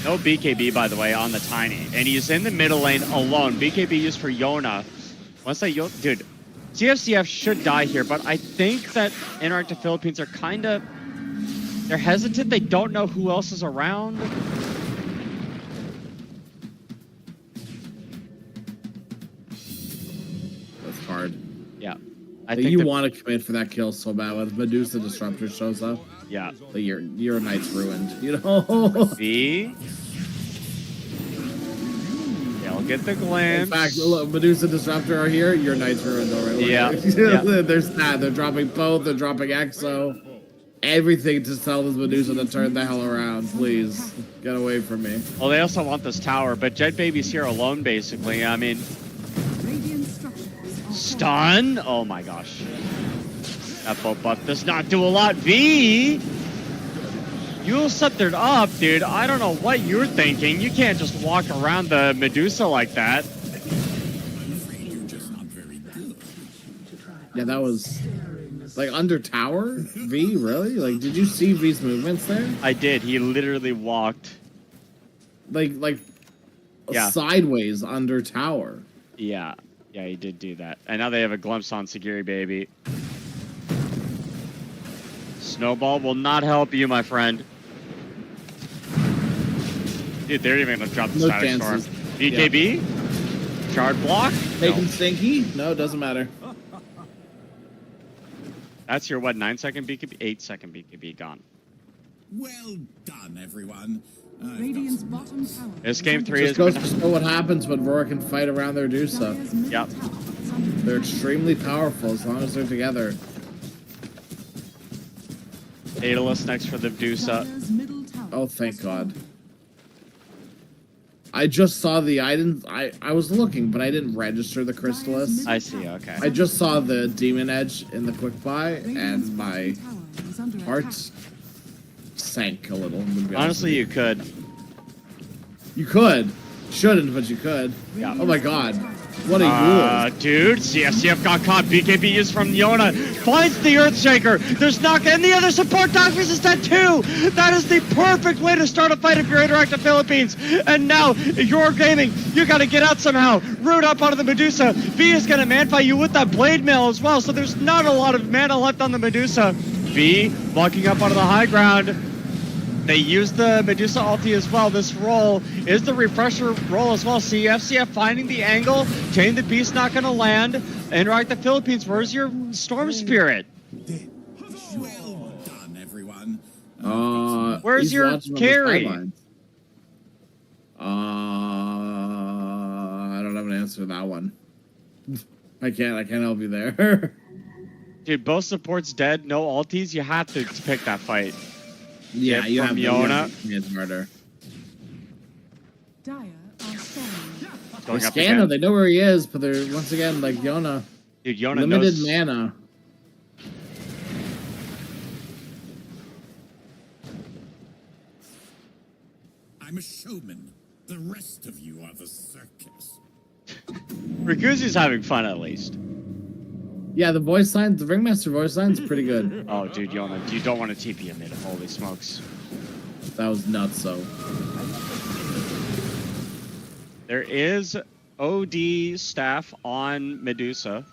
No BKB, by the way, on the Tiny. And he's in the middle lane alone. BKB used for Yona. Once that Yona... Dude, CFCF should die here, but I think that Interactive Philippines are kind of... They're hesitant. They don't know who else is around. That's hard. Yeah. Like, you want to commit for that kill so bad when Medusa Disruptor shows up. Yeah. Like your night's ruined. You know. V. Yeah, I'll get the glimpse. In fact, look, Medusa Disruptor are here. Your night's ruined already. Yeah. There's that. They're dropping both. They're dropping Exo. Everything to tell this Medusa to turn the hell around. Please get away from me. Well, they also want this tower, but Jet Baby's here alone, basically. I mean, Radiant structures are stun? Oh my gosh. That boat buff does not do a lot. V! You'll set that up, dude. I don't know what you're thinking. You can't just walk around the Medusa like that. I'm afraid you're just not very good. Yeah, that was like under tower. V, really? Like, did you see V's movements there? I did. He literally walked. Like Yeah. sideways under tower. Yeah. Yeah, he did do that. And now they have a glimpse on Sagiri Baby. Snowball will not help you, my friend. Dude, they're even gonna drop the No static storm. chances. BKB? Shard block? Make No. him stinky? No, it doesn't matter. That's your, what, 9-second BKB? 8-second BKB gone. Well done, everyone. I've got Radiant's some bottom notes. tower. This is game under 3 Just is... goes to show what happens when Roar can fight around their Medusa. Dire's middle Yep. tower is under They're attack. extremely powerful as long as they're together. Daedalus next for the Medusa. Dire's middle tower Oh, thank has God. fallen. I just saw I was looking, but I didn't register the Crystallis. I see, okay. I just saw the Demon Edge in the quick buy, Radiant's and my bottom tower is under heart attack. sank a little. to be honest Honestly, with you could. you could. Shouldn't, but you could. Yeah. Oh my god. What a rule. Dude, CFCF got caught. BKB is from Yona. Finds the Earthshaker. There's not, and the other support Doctors is dead too. That is the perfect way to start a fight if you're Interactive Philippines. And now, you're gaming. You gotta get out somehow. Root up onto the Medusa. V is gonna man-fight you with that blade mail as well, so there's not a lot of mana left on the Medusa. V walking up onto the high ground. They use the Medusa ulti as well. This roll is the refresher roll as well. CFCF finding the angle. Chain the Beast not going to land. Interactive Philippines, where's your Storm Spirit? Well done, everyone. Where's he's your watching on the carry? sidelines. I don't have an answer to that one. I can't help you there. Dude, both supports dead, no ultis. You have to pick that fight. Yeah, you from have Yona. It's murder. Dire are scanning. Going up Scanner, again. they know where he is, but they're once again like Yona. Dude, Yona Limited knows. mana. I'm a showman. The rest of you are the circus. Rikuzu's having fun at least. Yeah, the voice line, the Ringmaster voice line's pretty good. Oh, dude, Yona, you don't want to TP him in. Holy smokes. That was nuts, so. There is OD staff on Medusa.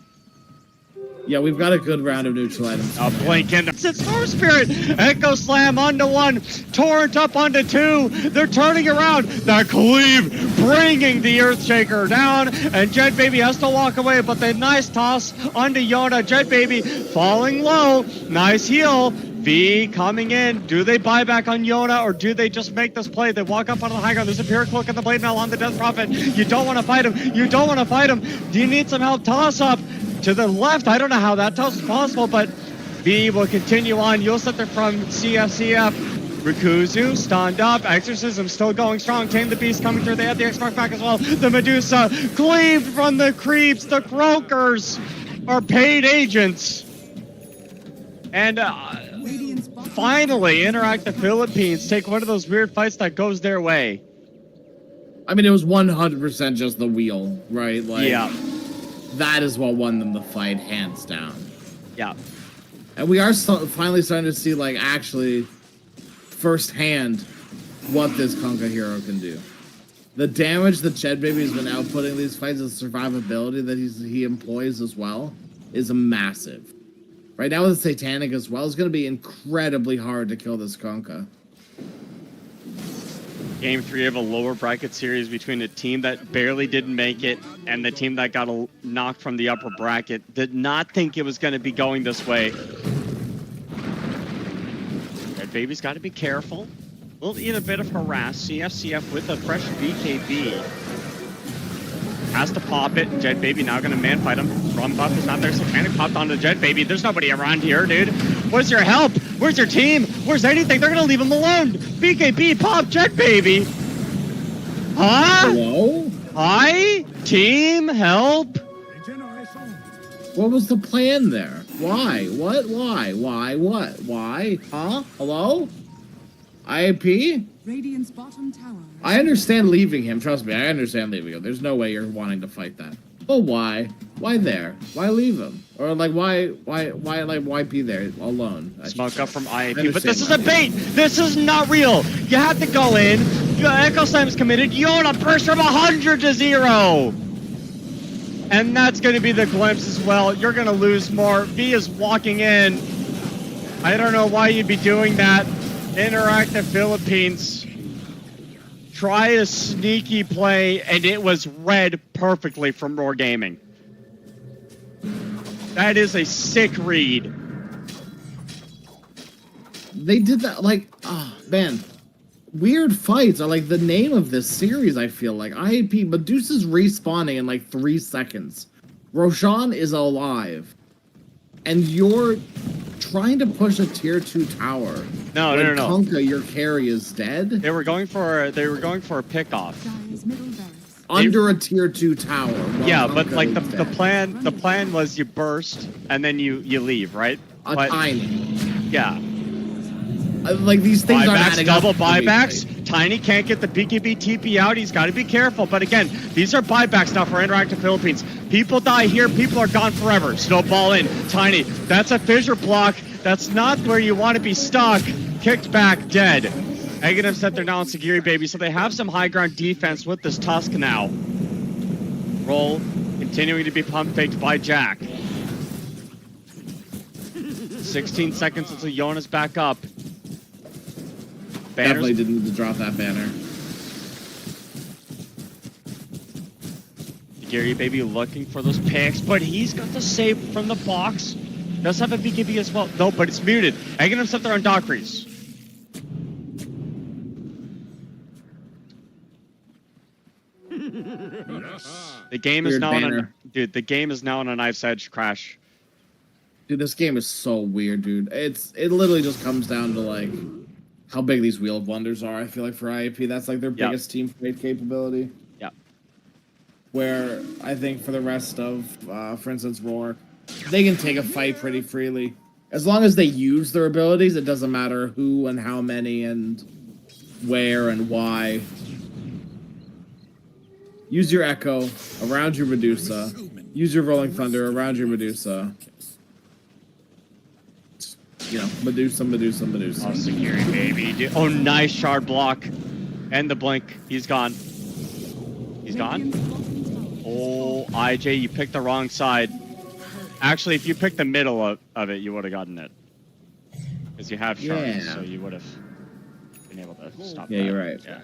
Yeah, we've got a good round of neutral items. Blink into Storm Spirit. Echo Slam onto 1. Torrent up onto 2. They're turning around. The Cleave bringing the Earthshaker down. And Jet Baby has to walk away. But the nice toss onto Yona. Jet Baby falling low. Nice heal. V coming in. Do they buy back on Yona or do they just make this play? They walk up onto the high ground. There's a Pyrrhic Cloak and the Blade Mail on the Death Prophet. You don't want to fight him. You don't want to fight him. Do you need some help? Toss up to the left. I don't know how that toss is possible, but V will continue on. You'll set there from CFCF. Rikuzu, stunned up. Exorcism still going strong. Tame the Beast coming through. They have the X-Mark back as well. The Medusa cleaved from the creeps. The Croakers are paid agents. And Radiant's bottom finally, Interactive Philippines take one of those weird fights that goes their way. I mean, it was 100% just the wheel, right? Like, Yeah. That is what won them the fight, hands down. Yeah. And we are finally starting to see, like, actually, firsthand, what this Kunkka hero can do. The damage that Jet Baby has been outputting these fights, the survivability that he employs as well, is massive. Right now with Satanic as well, it's going to be incredibly hard to kill this Kunkka. Game 3 of a lower bracket series between a team that barely didn't make it and the team that got knocked from the upper bracket. Did not think it was going to be going this way. Red Baby's got to be careful. Will eat a bit of harass. CFCF with a fresh BKB. Has to pop it. Jet Baby now going to man fight him. Rum buff is not there. Satanic popped onto Jet Baby. There's nobody around here, dude. Where's your help? Where's your team? Where's anything? They're going to leave him alone. BKB pop Jet Baby. Huh? Hello? Hi? Team, help? What was the plan there? Why? What? Why? Why? What? Why? Huh? Hello? IAP? Radiant's bottom tower. I understand leaving him. Trust me, I understand leaving him. There's no way you're wanting to fight that. But why? Why there? Why leave him? Or like why be there alone? Smoke up from IAP, understand but this is why. a bait. This is not real. You have to go in. Your Echo Slam is committed. Yona burst from 100 to 0. And that's going to be the glimpse as well. You're going to lose more. V is walking in. I don't know why you'd be doing that. Interactive Philippines. Try a sneaky play, and it was read perfectly from Roar Gaming. That is a sick read. They did that like, oh man. Weird fights are like the name of this series, I feel like. IAP, Medusa's respawning in like 3 seconds. Roshan is alive. And you're trying to push a tier 2 tower. No. Kunkka, your carry is dead. They were going for a pickoff. Dire's middle barracks. Under a tier 2 tower. while Yeah, but Kunkka like is the dead. plan was you burst and then you leave, right? A But tiny. yeah. Like these things are Buybacks, adding double up to me. buybacks, Tiny can't get the BKB TP out. He's got to be careful. But again, these are buybacks now for Interactive Philippines. People die here. People are gone forever. Snowball in. Tiny. That's a fissure block. That's not where you want to be stuck. Kicked back, dead. Negative set there now on Sagiri Baby. So they have some high ground defense with this Tusk now. Roll continuing to be pump faked by Jack. 16 seconds until Yona's back up. Definitely didn't need to drop that banner. Gary Baby looking for those picks, but he's got the save from the box. Does have a BKB as well. No, but it's muted. Egging himself there on Dockeries. The game is Weird now on a, banner. dude. The game is now on a knife's edge crash. Dude, this game is so weird, dude. It literally just comes down to like how big these Wheel of Wonders are. I feel like for IAP, that's like their biggest team fight capability. Yeah. Where I think for the rest of, for instance, Roar, they can take a fight pretty freely. As long as they use their abilities, it doesn't matter who and how many and where and why. Use your Echo around your Medusa. Use your Rolling Thunder around your Medusa. You know, Medusa. Oh, Sagiri Baby. Oh, nice shard block. And the blink. He's gone. He's gone? Oh, IJ, you picked the wrong side. Actually, if you picked the middle of it, you would have gotten it. Because you have shards, so you would have been able to stop that. Yeah, you're right. Yeah,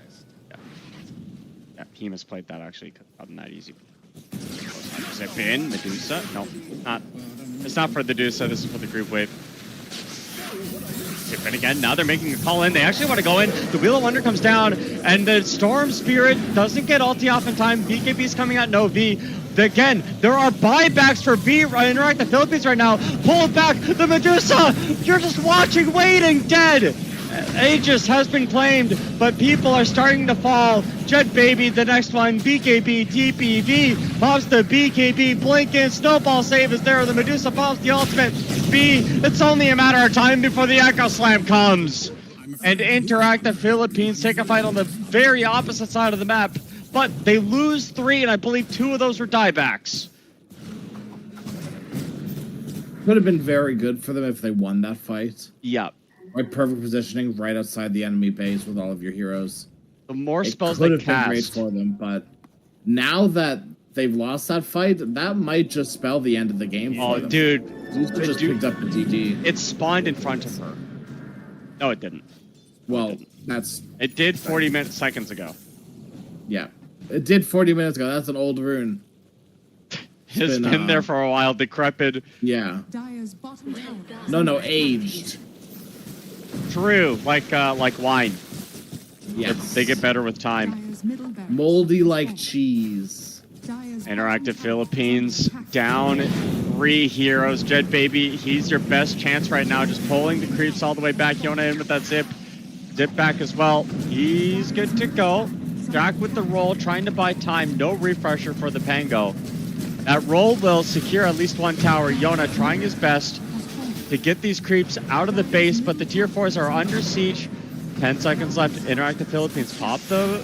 he misplayed that, actually. Could have gotten that easy. Zip in, Medusa. No, not. It's not for the Medusa, this is for the group wave. Zip in again, now they're making a call in. They actually want to go in. The Wheel of Wonder comes down, and the Storm Spirit doesn't get ulti off in time. BKB's coming out, no V. Again, there are buybacks for B Interactive Philippines right now. Pull it back, the Medusa! You're just watching, waiting, dead! Aegis has been claimed, but people are starting to fall. Jet Baby, the next one. BKB, DPV, pops the BKB, blink in, snowball save is there. The Medusa pops the ultimate. B, it's only a matter of time before the Echo Slam comes. And Interactive Philippines take a fight on the very opposite side of the map. But they lose 3, and I believe 2 of those were diebacks. Could have been very good for them if they won that fight. Yeah. Right, perfect positioning right outside the enemy base with all of your heroes. The more spells could they have been great cast. for them, but now that they've lost that fight, that might just spell the end of the game for them. Oh, dude. Zeus just picked up the DD. It spawned in front of her. No, it didn't. Well, that's... It did 40 seconds ago. Yeah. It did 40 minutes ago. That's an old rune. It's been there for a while, decrepit. Yeah. Dire's bottom tower. No, aged. True, like wine. Yes. They get better with time. Dire's middle barracks. Moldy like cheese. Dire's Interactive bottom tower Philippines is attacked. down 3 heroes. Jet Baby, he's your best chance right now. Just pulling the creeps all the way back. Yona in with that zip. Zip back as well. He's good to go. Jack with the roll, trying to buy time. No refresher for the Pango. That roll will secure at least 1 tower. Yona trying his best to get these creeps out of the base, but the tier 4s are under siege. 10 seconds left. Interactive Philippines pop the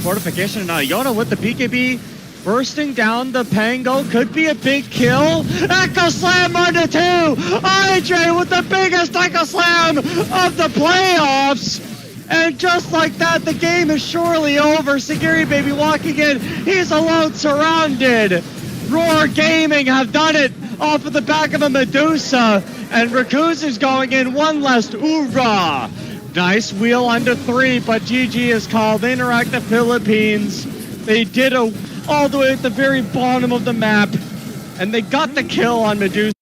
fortification. Now Yona with the BKB bursting down the Pango. Could be a big kill. Echo Slam onto 2. IJ with the biggest Echo Slam of the playoffs. And just like that, the game is surely over. Sagiri Baby walking in. He's alone, surrounded. Roar Gaming have done it off of the back of a Medusa. And Rakuzu's going in. 1 less. Oorah! Nice wheel under 3, but GG is called. Interactive Philippines. They did all the way at the very bottom of the map. And they got the kill on Medusa.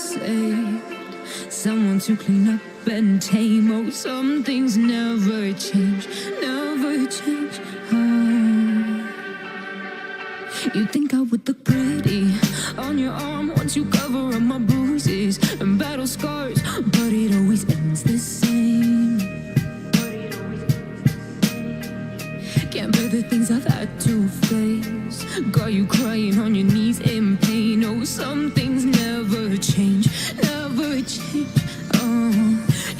saved. Someone to clean up and tame. Oh, some things never change, never change. Oh. You think I would look pretty on your arm once you cover up my bruises and battle scars, but it always ends the same. Can't bear the things I've had to face. Got you crying on your knees in pain. Oh, some things never change, never change. Oh,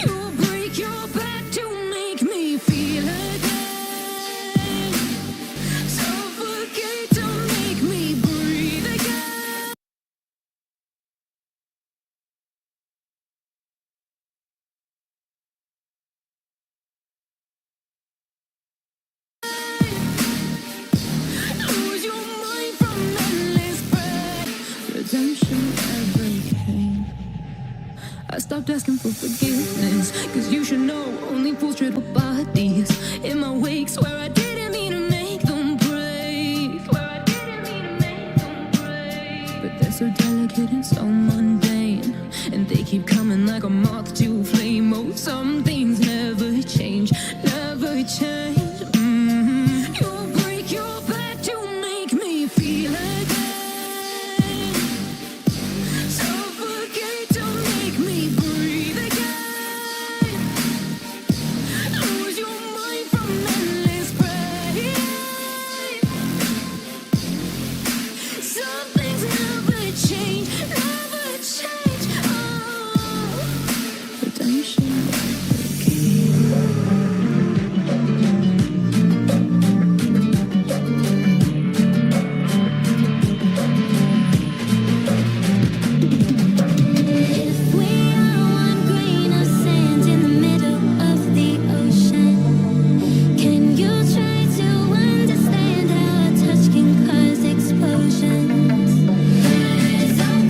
you break your back to make me feel again. Suffocate to make me breathe again. Lose your mind from endless breath. Redemption never came. I stopped asking for forgiveness, cause you should know only fools tread with bodies. In my wake, swear I didn't mean to make them break. But they're so delicate and so mundane, and they keep coming like a moth to a flame. Oh, some things never change, never change. You break your back to make me feel again. Suffocate to make me breathe again. Lose your mind from endless pain. Some things never change, never change. Oh, redemption never came. If we are one grain of sand in the middle of the ocean, can you try to understand how a touch can cause explosions? Rise up,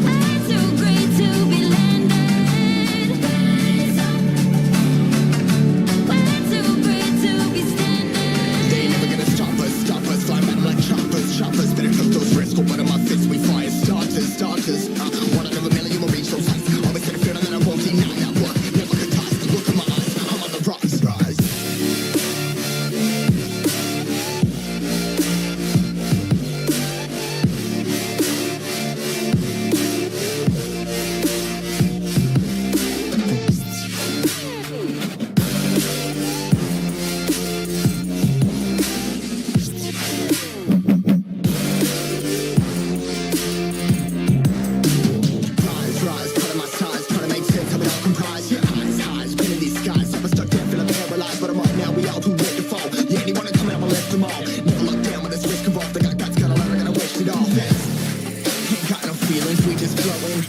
I'm too great to be landed. Rise up, we're too great to be standing. They never gonna stop us, flying at 'em like choppers, better cook those risks, go one of my fists, we fire starters, one out of a million will reach those heights, always in the field and then I won't deny that work, never could toss, look in my eyes, I'm on the rocks, rise. Rise, cutting my ties, trying to make sense of it all comprised. Yeah, highs, pinning these skies. Never stuck down, feeling paralyzed, but I'm right now. We all too late to fall. Yeah, anyone to come in, I'ma lift them all. Never look down when this risk involved. I got guts, gotta learn, I gotta wish it off. Ain't got no feelings, we just flowing.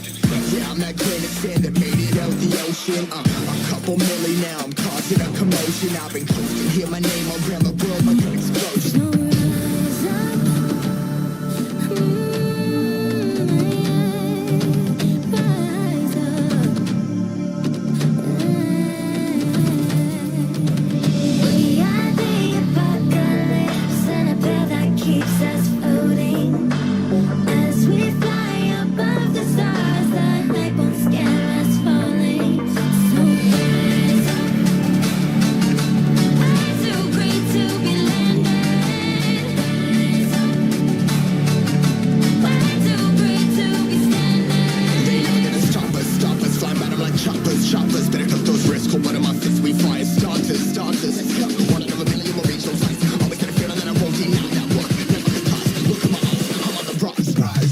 Yeah, I'm that grain of sand that made it out the ocean. A couple milli now, I'm causing a commotion. I've been coasting, hear my name around the world like an explosion. So rise up, rise up. We are the apocalypse, and a path that keeps us floating. As we fly above the stars, the night won't scare us falling. So rise up, I'm too great to be landed. Rise up, we're too great to be standing. They never gonna stop us, flying at 'em like choppers, better cook those risks, go one of my fists, we fire starters, one out of a million will reach those heights, always in the field and then I won't deny that work, never could toss, look in my eyes, I'm on the rocks, rise.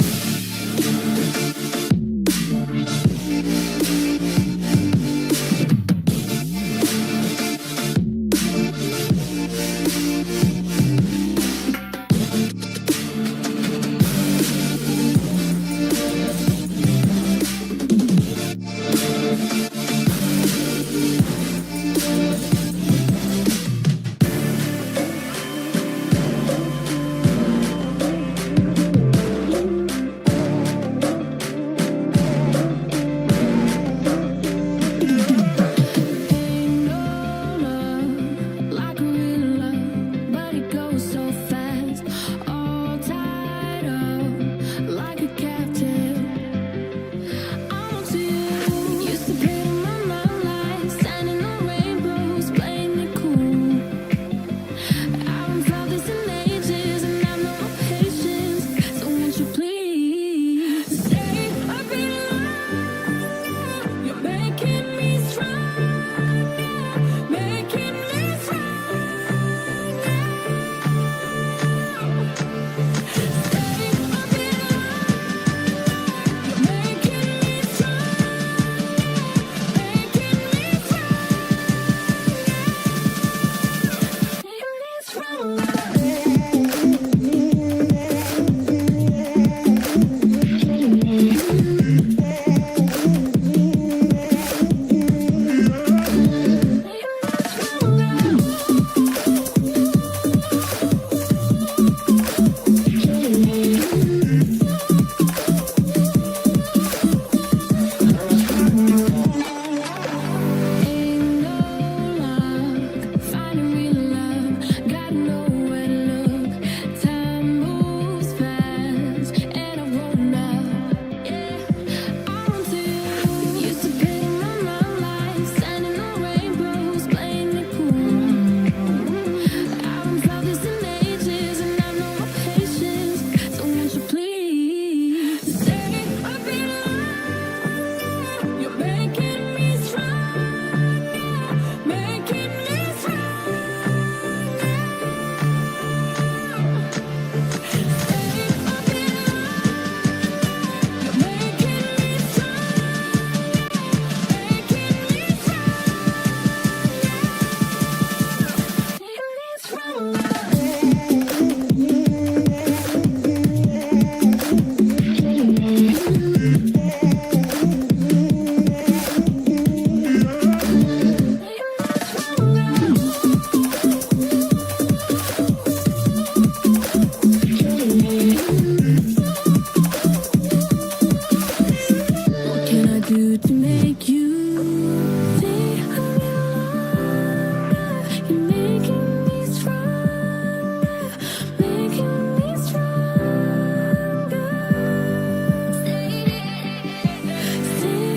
do to make you stay a little longer? You're making me stronger, making me stronger. Stay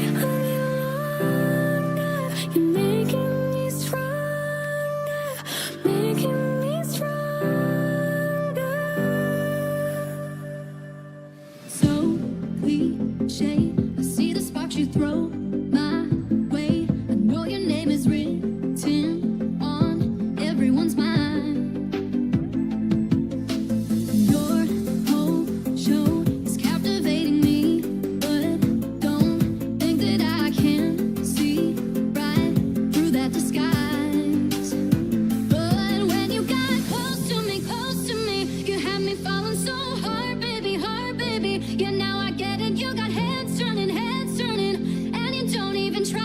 a little longer. You're making me stronger, making me stronger. So cliche, I see the sparks you throw my way. I know your name is written on everyone's mind. Your whole show is captivating me, but don't think that I can see right through that disguise. But when you got close to me, you had me falling so hard, baby, hard, baby. Yeah, now I get it. You got heads turning, and you don't even try.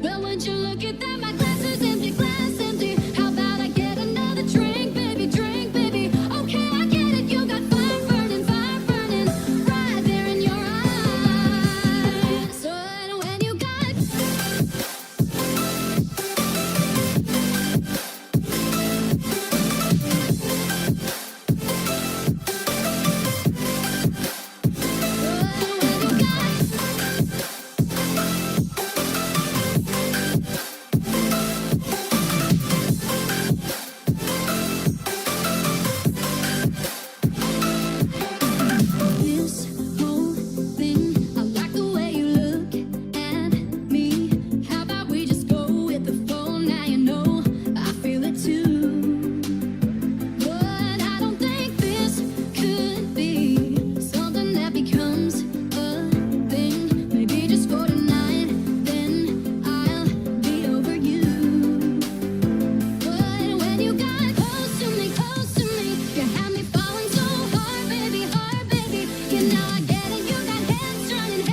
Well, would you look at that? My glass is empty, glass empty. How about I get another drink, baby, drink, baby? Okay, I get it. You got fire burning, right there in your eyes. So when you got this whole thing, I like the way you look at me. How about we just go with the flow? Now you know I feel it too. But I don't think this could be something that becomes a thing. Maybe just for tonight, then I'll be over you. But when you got close to me, you had me falling so hard, baby, hard, baby. Yeah, now I get it. You got heads turning,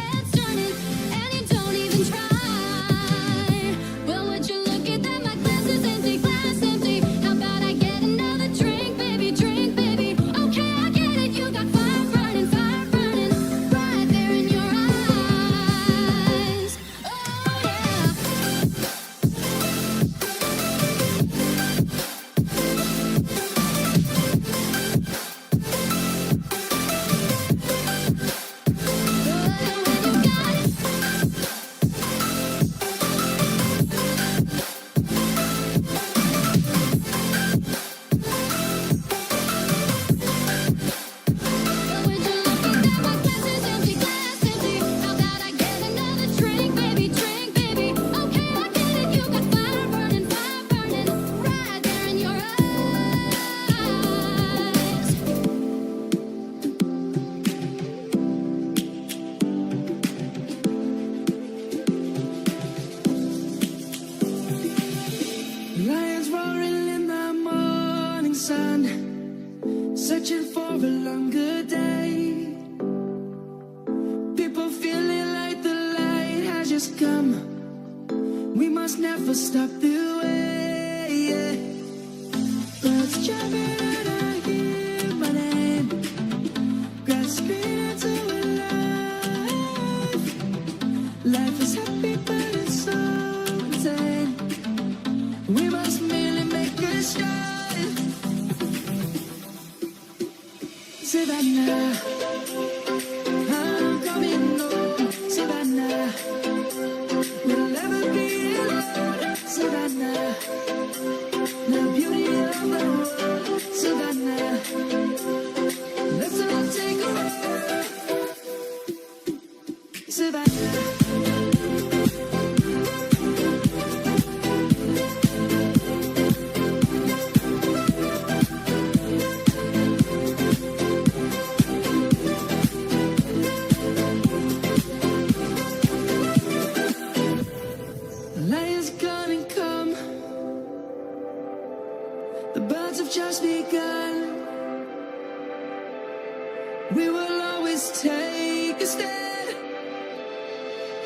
and you don't even try. Well, would you look at that? My glass is empty, glass empty. How about I get another drink, baby, drink, baby? Okay, I get it. You got fire burning, right there in your eyes. Oh yeah. Lions roaring in the morning sun, searching for a longer day. People feeling like the light has just come. We must never stop the way. Yeah. Birds jumping and I hear my name, grasping into a life. Life is happy, but it's so insane. We must merely make a start. Savannah, I'm coming home. Savannah, we'll never be alone. Savannah, the beauty of the world. Savannah, let's all take a ride. Savannah. Lion's gonna come. The birds have just begun. We will always take a stand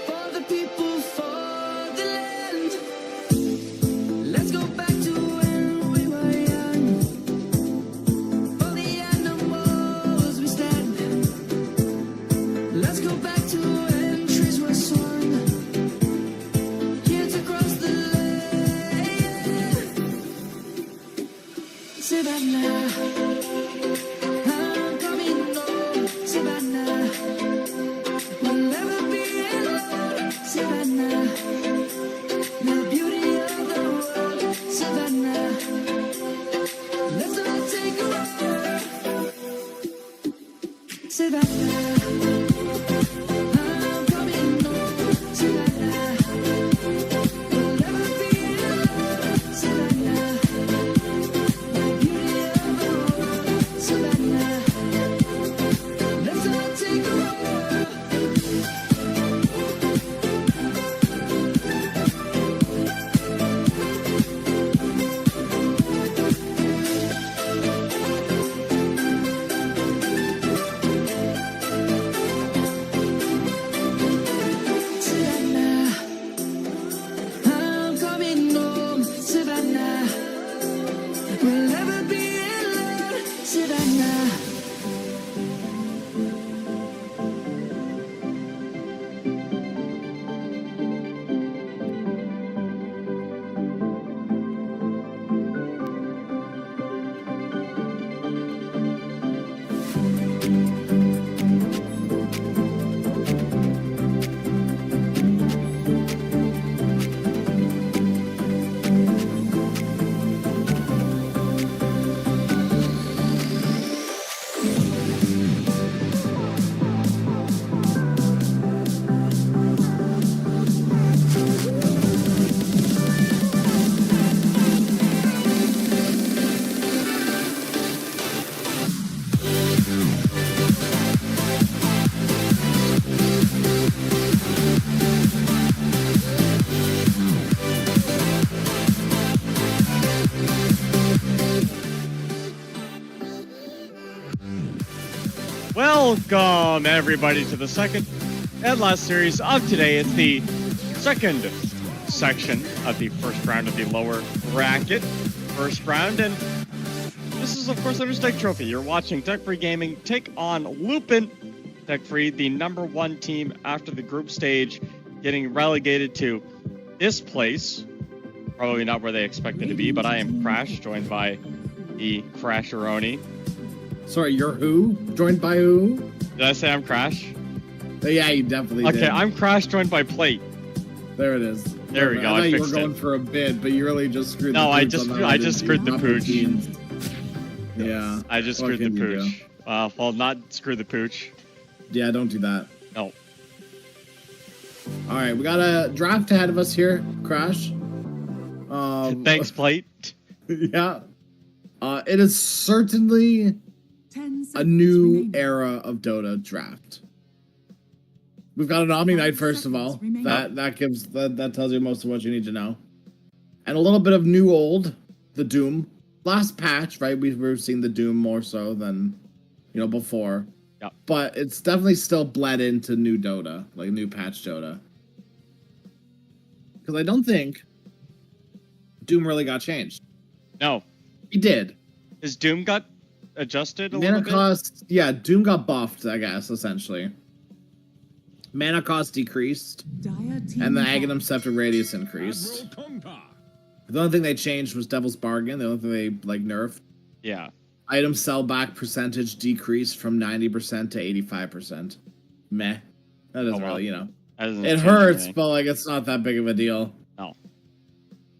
for the people, for the land. Let's go back to when we were young. For the animals we stand. Let's go back to when Welcome everybody to the second and last series of today. It's the second section of the first round of the lower bracket. First round, and this is of course Lunar Trophy. You're watching Tech Free Gaming take on Lupine. Tech Free, the #1 team after the group stage, getting relegated to this place. Probably not where they expected to be, but I am Crash, joined by the Crasheroni. Sorry, you're who? Joined by who? Did I say I'm Crash? Yeah, you definitely did. Okay, I'm Crash, joined by Plate. There it is. There we go. I thought you were fixed going it. for a bid, but you really just screwed the No, I pooch just on that I one, just didn't screwed the you? pooch. Teams. Yeah. I just What screwed the can you do? pooch. Well, not screw the pooch. Yeah, don't do that. No. All right, we got a draft ahead of us here, Crash. Thanks, Plate. Yeah. It is certainly 10 a seconds new remaining. era of Dota draft. We've got an Omni Knight first of all. Seconds remaining. That tells you most of what you need to know. And a little bit of new old, the Doom. Last patch, right? We were seeing the Doom more so than before. Yep. But it's definitely still bled into new Dota, like new patch Dota. Because I don't think Doom really got changed. No. He did. His Doom got adjusted a Mana little bit? cost, yeah, Doom got buffed, I guess, essentially. Mana cost decreased, Dire team and the back. Aghanim Scepter radius increased. Admiral Conga. The only thing they changed was Devil's Bargain. The only thing they nerfed. Yeah. Item sellback percentage decreased from 90% to 85%. Meh. That doesn't well. really, That doesn't it change hurts, anything. but it's not that big of a deal. No.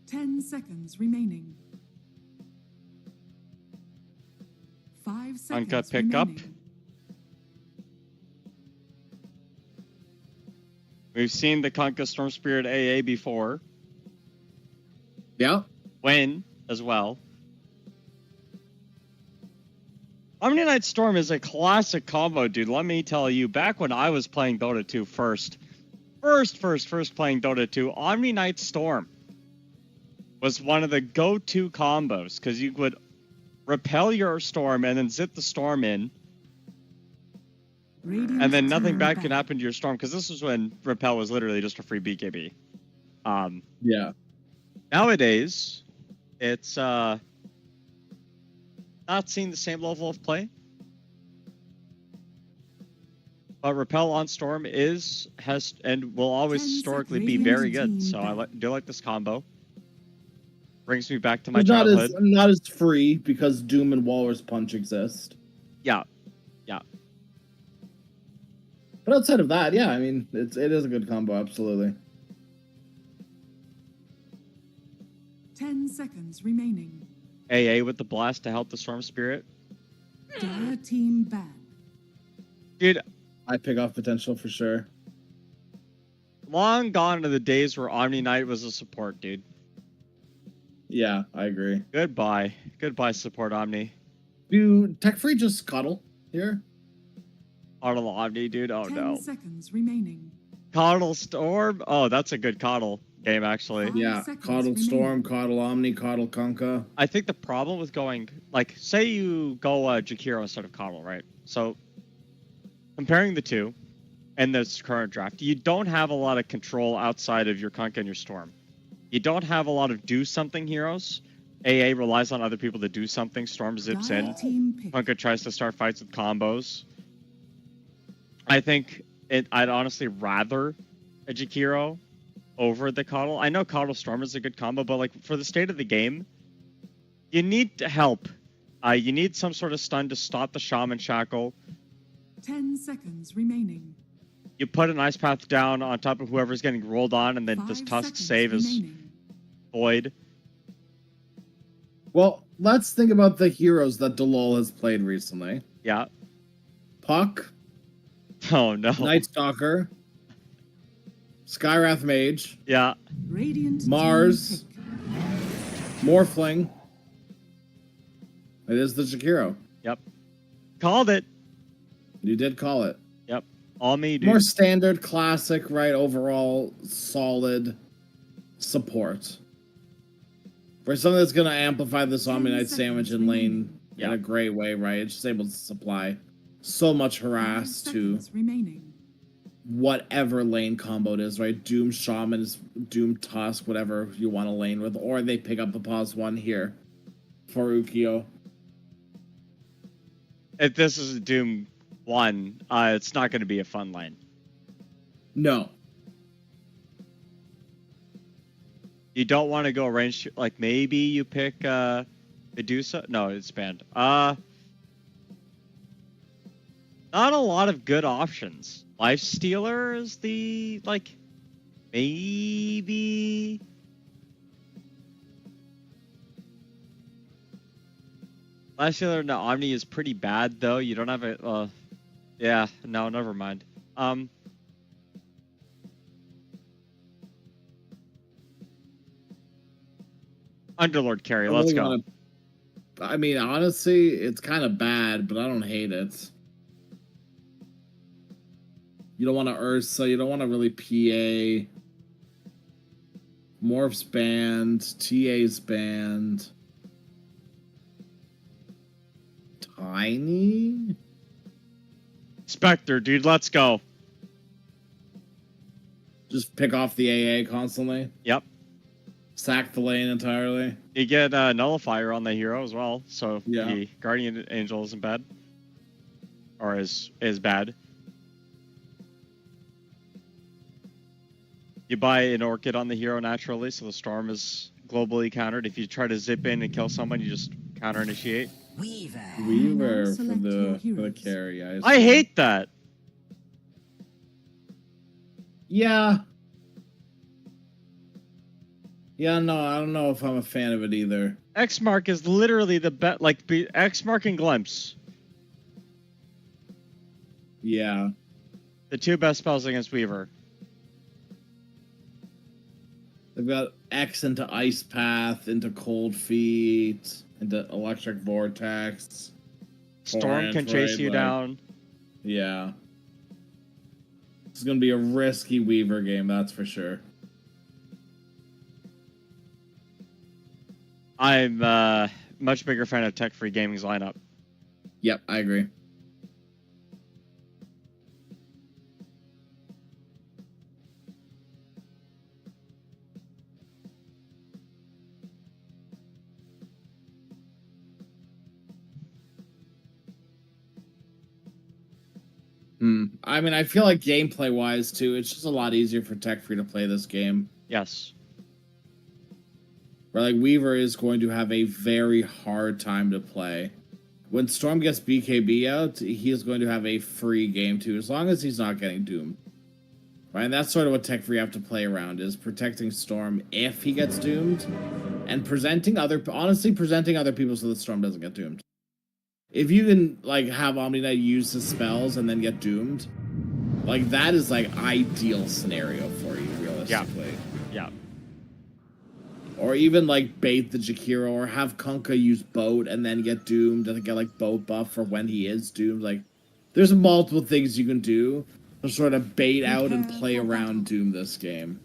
10 seconds remaining. 5 seconds Uncut pick up. remaining. We've seen the Conka Storm Spirit AA before. Yeah. Win as well. Omni Knight Storm is a classic combo, dude. Let me tell you, back when I was playing Dota 2 first playing Dota 2, Omni Knight Storm was one of the go-to combos because you would repel your storm and then zip the storm in, Radiant and then nothing team bad back. could happen to your storm because this was when repel was literally just a free BKB. Yeah. Nowadays, it's not seeing the same level of play. But repel on storm has and will always 10 historically sec be very radiant good. team So I back. do like this combo. Brings me back to my It's childhood. not as free because Doom and Walrus Punch exist. Yeah. But outside of that, yeah, I mean, it is a good combo, absolutely. 10 seconds remaining. AA with the blast to help the storm spirit. Dire team back. Dude, I pick off potential for sure. long gone are the days where Omni Knight was a support, dude. Yeah, I agree. Goodbye. Goodbye, support Omni. Do Tech Free just cuddle here? Coddle Omni, dude. Oh 10 no. seconds remaining. Coddle Storm. Oh, that's a good Coddle game, actually. 5 Yeah, seconds Coddle remaining. Storm, Coddle Omni, Coddle Conka. I think the problem with going, like, say you go Jakiro instead of Coddle, right? So, comparing the two in this current draft, you don't have a lot of control outside of your Conka and your Storm. You don't have a lot of do something heroes. AA relies on other people to do something. Storm zips Dire in. team pick. Conka tries to start fights with combos. I think I'd honestly rather a Jakiro over the Coddle. I know Coddle Storm is a good combo, but like for the state of the game, you need help. You need some sort of stun to stop the Shaman Shackle. 10 seconds remaining. You put an Ice Path down on top of whoever's getting rolled on, and then 5 this Tusk seconds save is remaining. void. Well, let's think about the heroes that Delol has played recently. Yeah. Puck, Oh no. Night Stalker, Skywrath Mage, Yeah. Radiant team Mars. pick. Morphling. It is the Jakiro. Yep. Called it. You did call it. Yep. All me, dude. More standard, classic, right? Overall, solid support. For something that's going to amplify this Omni Knight 10 sandwich in seconds lane remaining. in a great way, right? It's just able to supply. so much 5 harass to seconds remaining. whatever lane combo it is, right? Doom Shaman is Doom Tusk, whatever you want to lane with, or they pick up the pause one here for Ukio. If this is Doom 1, it's not going to be a fun lane. No. You don't want to go range, like maybe you pick Medusa? No, it's banned. Not a lot of good options. Lifestealer is the, like, maybe... Lifestealer and Omni is pretty bad, though. You don't have a... yeah, no, never mind. Underlord carry, let's go. I mean, honestly, it's kind of bad, but I don't hate it. You don't want to Ursa, you don't want to really PA. Morph's banned, TA's banned. Tiny? Spectre, dude, let's go. Just pick off the AA constantly? Yep. Sack the lane entirely? You get Nullifier on the hero as well, so Yeah. the Guardian Angel isn't bad. Or is bad. You buy an Orchid on the hero naturally, so the Storm is globally countered. If you try to zip in and kill someone, you just counter-initiate. Weaver Now for select your the heroes. carry. I hate that! Yeah. Yeah, no, I don't know if I'm a fan of it either. X-Mark is literally the best, like, X-Mark and Glimpse. Yeah. The two best spells against Weaver. They've got X into Ice Path, into Cold Feet, into Electric Vortex. Storm can chase you down. Yeah. This is going to be a risky Weaver game, that's for sure. I'm much bigger fan of Tech Free Gaming's lineup. Yep, I agree. I mean, I feel like gameplay-wise, too, it's just a lot easier for Tech Free to play this game. Yes. Where, like, Weaver is going to have a very hard time to play. When Storm gets BKB out, he is going to have a free game, too, as long as he's not getting doomed. Right, and that's sort of what Tech Free have to play around, is protecting Storm if he gets doomed, and honestly presenting other people so that Storm doesn't get doomed. If you can, like, have Omni Knight use his spells and then get doomed, like, that is, like, ideal scenario for you, realistically. Yeah. Or even, like, bait the Jakiro, or have Kunkka use Boat and then get doomed and get, like, Boat buff for when he is doomed. Like, there's multiple things you can do to sort of bait out and play around Doom this game.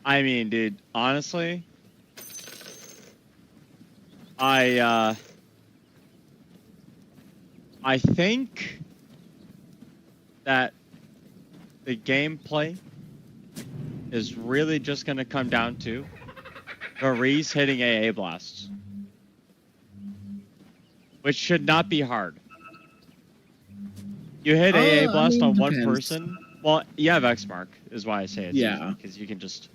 I mean, dude, honestly, I think that the gameplay is really just going to come down to Varese hitting AA blasts, which should not be hard. You hit AA blast on one person. Well, you have X-Mark, is why I say it's easy, because you can just...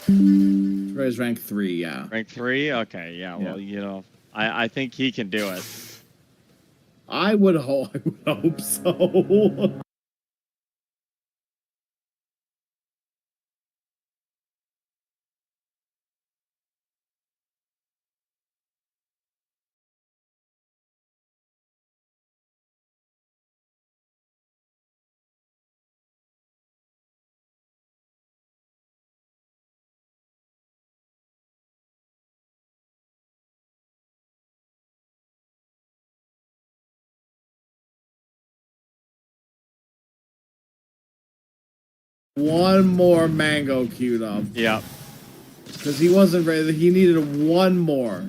He's rank 3, yeah. Rank 3? Okay, yeah, well, you know, I think he can do it. I would hope so. one more mango queued up. Yeah. Because he wasn't ready. He needed one more.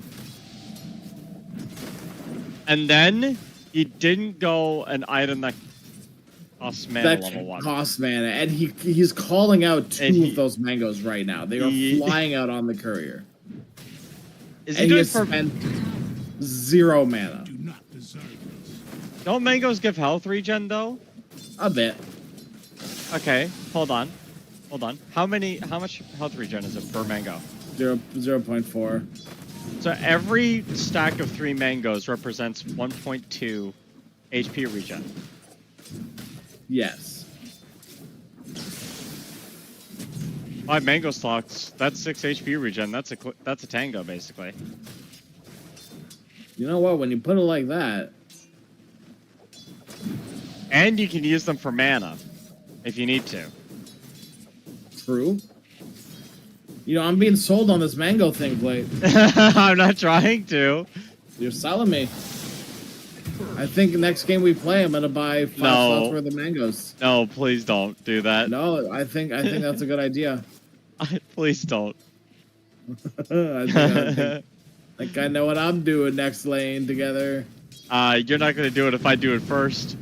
And then he didn't go an item that costs mana That level 1. costs mana. And he's calling out two And of those mangoes right now. They he- are flying out on the courier. Is And he he doing has for... spent 0 mana. Do not deserve this. Don't mangoes give health regen, though? A bit. Okay, hold on. Hold on. How much health regen is it per mango? 0.4. So every stack of 3 mangoes represents 1.2 HP regen. Yes. 5 mango stocks, that's 6 HP regen. That's a tango, basically. You know what? When you put it like that, And you can use them for mana, if you need to. true. You know, I'm being sold on this mango thing, Blake. I'm not trying to. You're selling me. I think next game we play, I'm gonna buy 5 No. slots worth of mangoes. No, please don't do that. No, I think that's a good idea. Please don't. I think I know what I'm doing next lane together. You're not gonna do it if I do it first.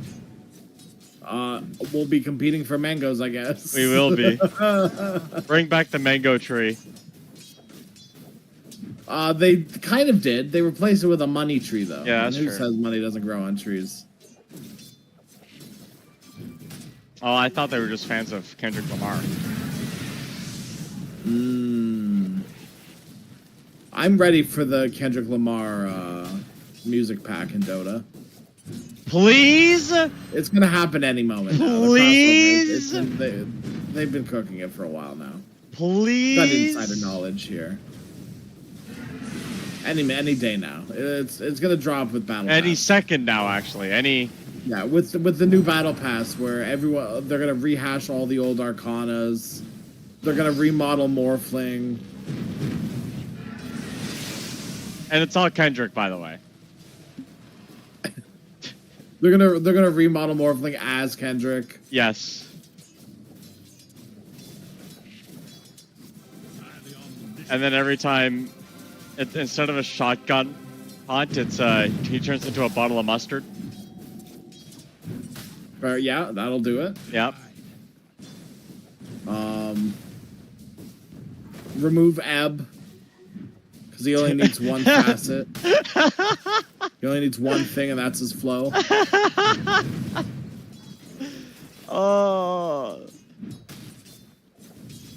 We'll be competing for mangoes, I guess. We will be. Bring back the mango tree. They kind of did. They replaced it with a money tree, though. Yeah, that's and who true. says money doesn't grow on trees? Oh, I thought they were just fans of Kendrick Lamar. I'm ready for the Kendrick Lamar music pack in Dota. Please? It's gonna happen any moment. Now. Please? They've been cooking it for a while now. Please? Got insider knowledge here. Any day now. It's gonna drop with battle. Any Pass. second now, actually. Yeah, with the new battle pass, where they're gonna rehash all the old arcanas. They're gonna remodel Morphling. And it's all Kendrick, by the way. They're gonna remodel Morphling as Kendrick. Yes. And then every time, instead of a shotgun hunt, he turns into a bottle of mustard. Yeah, that'll do it. Yep. Remove Ebb, because he only needs one facet. He only needs one thing, and that's his flow. Oh.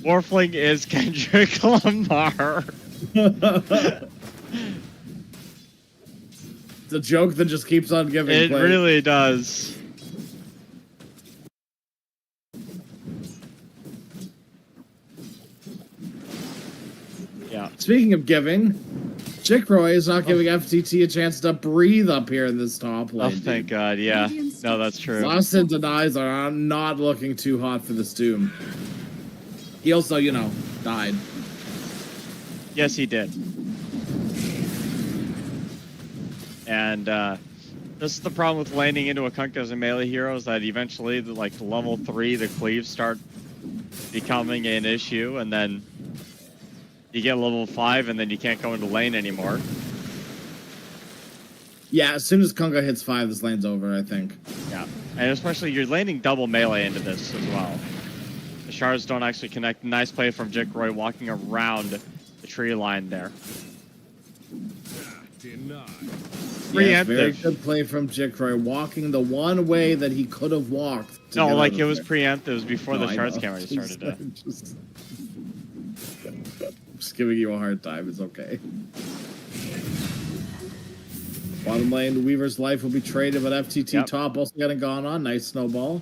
Morphling is Kendrick Lamar. It's a joke that just keeps on giving. It play. really does. Yeah. Speaking of giving, Chickroy is not giving FTT a chance to breathe up here in this top lane. Oh, thank God. Yeah. No, that's true. Lost and denies are not looking too hot for this Doom. He also, died. Yes, he did. And this is the problem with landing into a Kunkka as a melee hero, is that eventually, level 3, the cleaves start becoming an issue, and then you get level 5, and then you can't go into lane anymore. Yeah, as soon as Kunkka hits 5, this lane's over, I think. Yeah, and especially you're landing double melee into this as well. The shards don't actually connect. Nice play from Jickroy walking around the tree line there. Denied. Yes, very Preemptive. good play from Jickroy, walking the one way that he could have walked. to No, get like out it of was there. preemptive. It was before No, the I shards know. came already started to. Just giving you a hard time. It's okay. Bottom lane, Weaver's life will be traded, but FTT Yep. top also getting gone on. Nice snowball.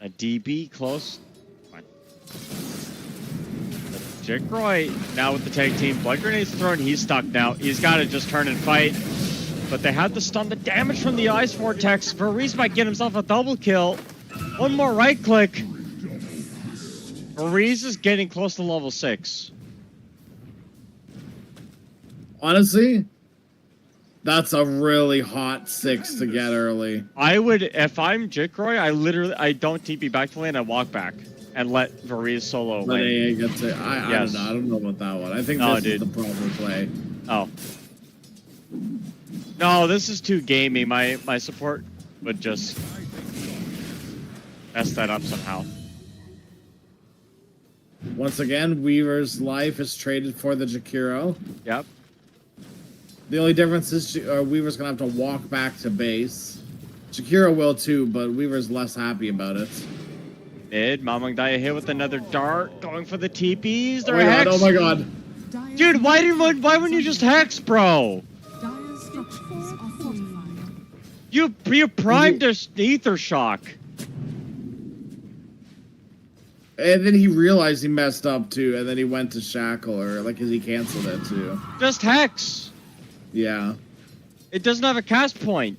A DB close. Fine. Jickroy now with the tag team. Blood grenades thrown. He's stuck now. He's got to just turn and fight. But they had the stun. The damage from the ice vortex. Varese might get himself a double kill. One more right click. Varese is getting close to level 6. Honestly, that's a really hot 6 to get early. I would, if I'm Jickroy, I don't TP back to lane. I walk back. and let Varese solo But lane. AA gets it. I Yes. don't know. I don't know about that one. I think No, this is dude. the proper play. Oh. No, this is too gamey. My support would just mess that up somehow. Once again, Weaver's life is traded for the Jakiro. Yep. The only difference is Weaver's gonna have to walk back to base. Jakiro will too, but Weaver's less happy about it. Mid, Mamang Daya hit with another dart, going for the TPs. They're Oh my god! hex. Oh my god! Dude, why wouldn't you just hex, bro? Dire's structures are fortified. You primed this ether shock. And then he realized he messed up too, and then he went to Shackle, or like, cause he canceled it too. Just hex. Yeah. It doesn't have a cast point.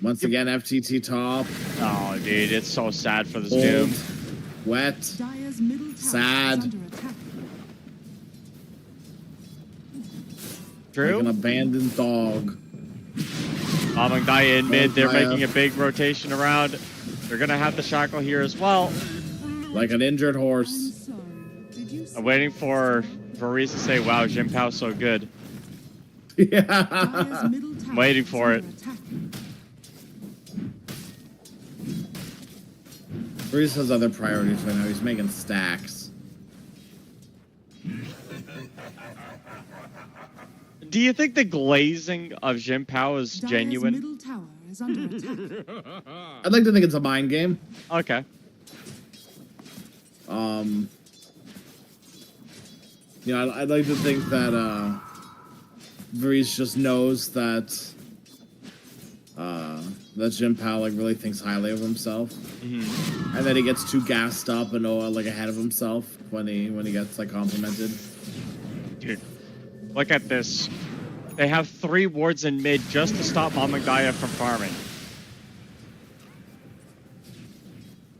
Once again, FTT top. Oh, dude, it's so sad for this Cold, Doom. wet. Dire's middle tower Sad. is under attack. Like True. an abandoned dog. Mamang Daya in mid. They're Daya. making a big rotation around. They're gonna have the shackle here as well. Like an injured I'm horse. sorry. Did you I'm waiting for Varese to say, "Wow, Jim Pow's so good." Yeah. Dire's middle tower Waiting is for under it. attack. Reese has other priorities right now. He's making stacks. Do you think the glazing of Jim Pow is Dire's genuine? middle tower is under attack. I'd like to think it's a mind game. Okay. You know, I'd like to think that Varese just knows that that Jim Powell like really thinks highly of himself, and that he gets too gassed up and like ahead of himself when he gets like complimented. Dude, look at this. They have 3 wards in mid just to stop Mamang Daya from farming.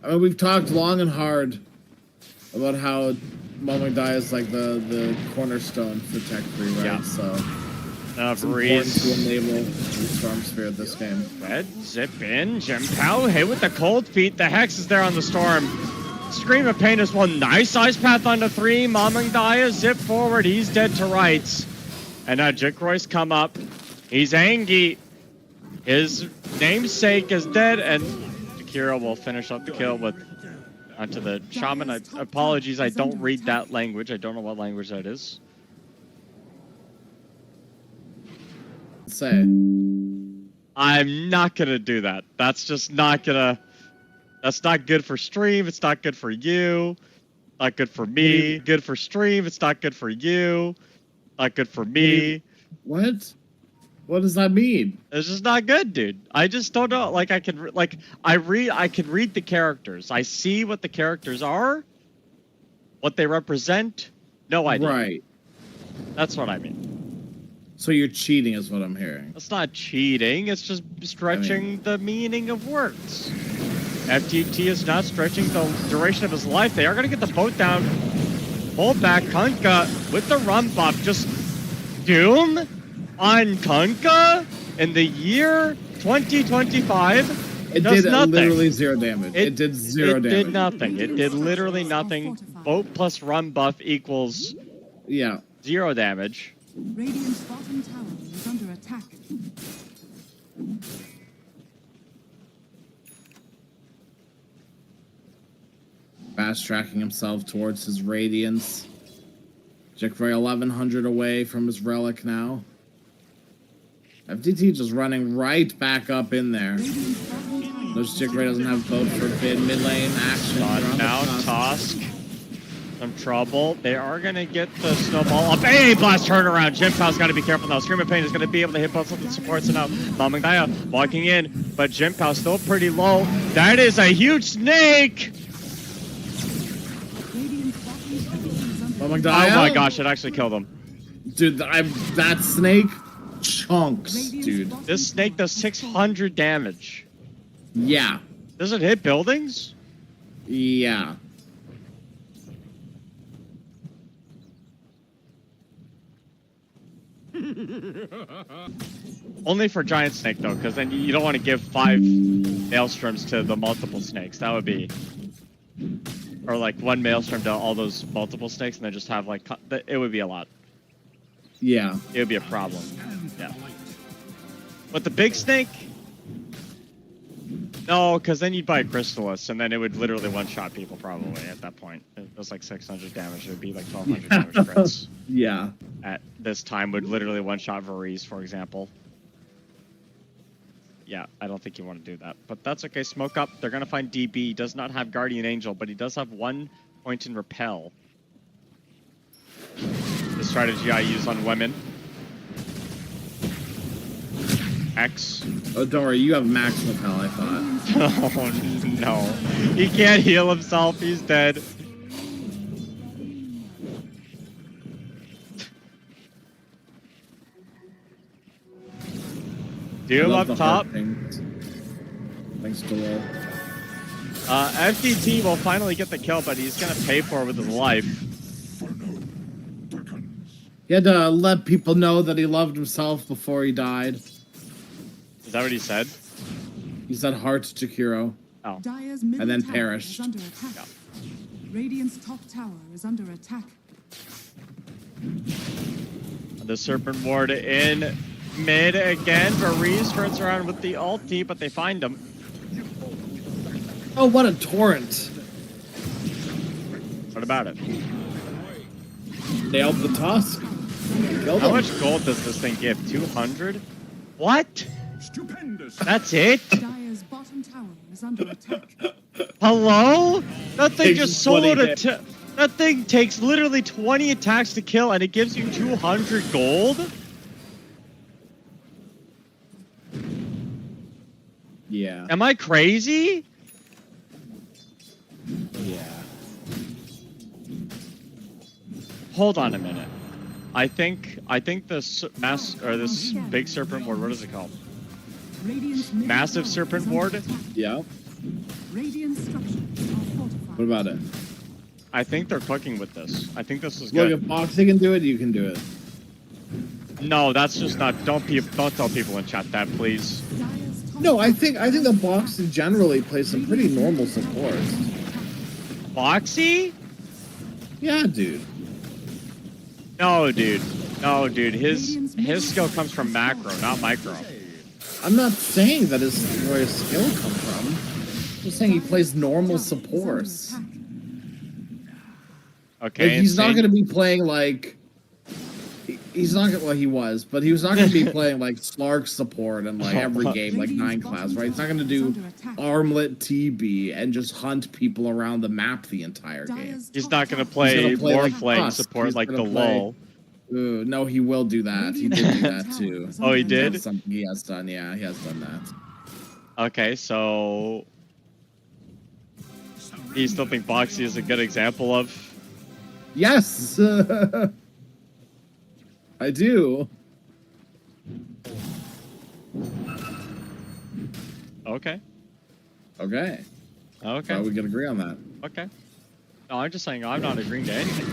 I mean, we've talked long and hard about how Mamang Daya is like the cornerstone for Tech 3, right? Yeah. So it's important to Varese. enable the Storm Spirit this game. Red, zip in. Jim Pow hit with the cold feet. The Hex is there on the Storm. Scream of Pain is one. Nice ice path onto 3. Mamang Daya zip forward. He's dead to rights. And now Jikroy's come up. He's angry. His namesake is dead, and Jakiro will finish up the kill with onto the Shaman. Apologies, I don't read that language. I don't know what language that is. Say. I'm not gonna do that. That's just not gonna. That's not good for stream. It's not good for you. Not good for me. Good for stream. It's not good for you. Not good for me. What? What does that mean? It's just not good, dude. I just don't know. Like I can read the characters. I see what the characters are, what they represent. No idea. Right. That's what I mean. So you're cheating, is what I'm hearing. It's not cheating. It's just stretching the meaning of words. FTT is not stretching the duration of his life. They are going to get the boat down. Hold back. Kunkka with the run buff. Just Doom on Kunkka in the year 2025. It does did nothing. literally 0 damage. It did 0 It damage. did nothing. It did literally nothing. Boat plus run buff equals Yeah. 0 damage. Radiant's bottom tower is under attack. Fast tracking himself towards his Radiance. Jikroy 1100 away from his Relic now. FTT just running right back up in there. Radiant's bottom tower Those Jikroy doesn't have boat forbid mid lane action. Done Around the now, top. Tosk. Some trouble. They are going to get the snowball up. Hey, blast turnaround. Jim Pow's got to be careful now. Scream of Pain is going to be able to hit both of the supports and now. Mamang Daya walking in, but Jim Pow's still pretty low. That is a huge snake. Radiant's bottom tower is under Mamang Oh Daya? my gosh, it actually killed him. Dude, that snake chunks, dude. This snake does 600 damage. Yeah. Does it hit buildings? Yeah. Only for giant snake though, because then you don't want to give 5 maelstroms to the multiple snakes. That would be or like one maelstrom to all those multiple snakes, and then just have like it would be a lot. Yeah. It would be a problem. Yeah. But the big snake. No, because then you'd buy a Crystallis, and then it would literally one-shot people probably at that point. It was like 600 damage. It would be like 1,200 damage crits. Yeah. At this time, would literally one-shot Varese, for example. Yeah, I don't think you want to do that. But that's okay. Smoke up. They're going to find DB. He does not have Guardian Angel, but he does have 1 point in Repel. The strategy I use on women. X. Oh, don't worry. You have max Lapel, I thought. Oh, no. He can't heal himself. He's dead. Doom up top. Thanks to Will. FDT will finally get the kill, but he's going to pay for it with his life. He had to let people know that he loved himself before he died. Is that what he said? He said heart to Kiro. Oh. Dire's middle And then tower perished. is under attack. Yeah. Radiant's top tower is under attack. The Serpent Ward in mid again. Varese turns around with the ulti, but they find him. Oh, what a torrent. What about it? Nailed the tusk. Killed How him. much gold does this thing give? 200? What? Stupendous. That's it? Dire's bottom tower is under attack. Hello? That thing Takes just 20 soloed hits. that thing takes literally 20 attacks to kill, and it gives you 200 gold? Yeah. Am I crazy? Yeah. Hold on a minute. I think this this big serpent ward, what is it called? Radiant's middle Massive tower serpent is under ward? attack. Yeah. Radiant structures are fortified. What about it? I think they're cooking with this. I think this is Look, good. if Boxy can do it, you can do it. No, that's just not. Don't tell people in chat that, please. Dire's top No, I tower think the Boxy generally plays some pretty normal support. Boxy? Yeah, dude. No, dude. No, dude. His skill comes from macro, not micro. I'm not saying that is where his skill comes from. I'm just saying he plays normal support. Okay. Like, he's not insane. going to be playing like. He's not gonna. Well, he was, but he was not going to be playing like Slark support in like every game, like 9 class, right? He's not going to do armlet TB and just hunt people around the map the entire game. He's not going to play He's gonna play like Warflame Tusk. support He's like the gonna play- lull. Ooh, no, he will do that. He did do that too. Oh, he did? That's something he has done. Yeah, he has done that. Okay, so you still think Boxy is a good example of? Yes, I do. Okay. Okay. Okay. Well, we can agree on that. Okay. No, I'm just saying I'm not agreeing to anything.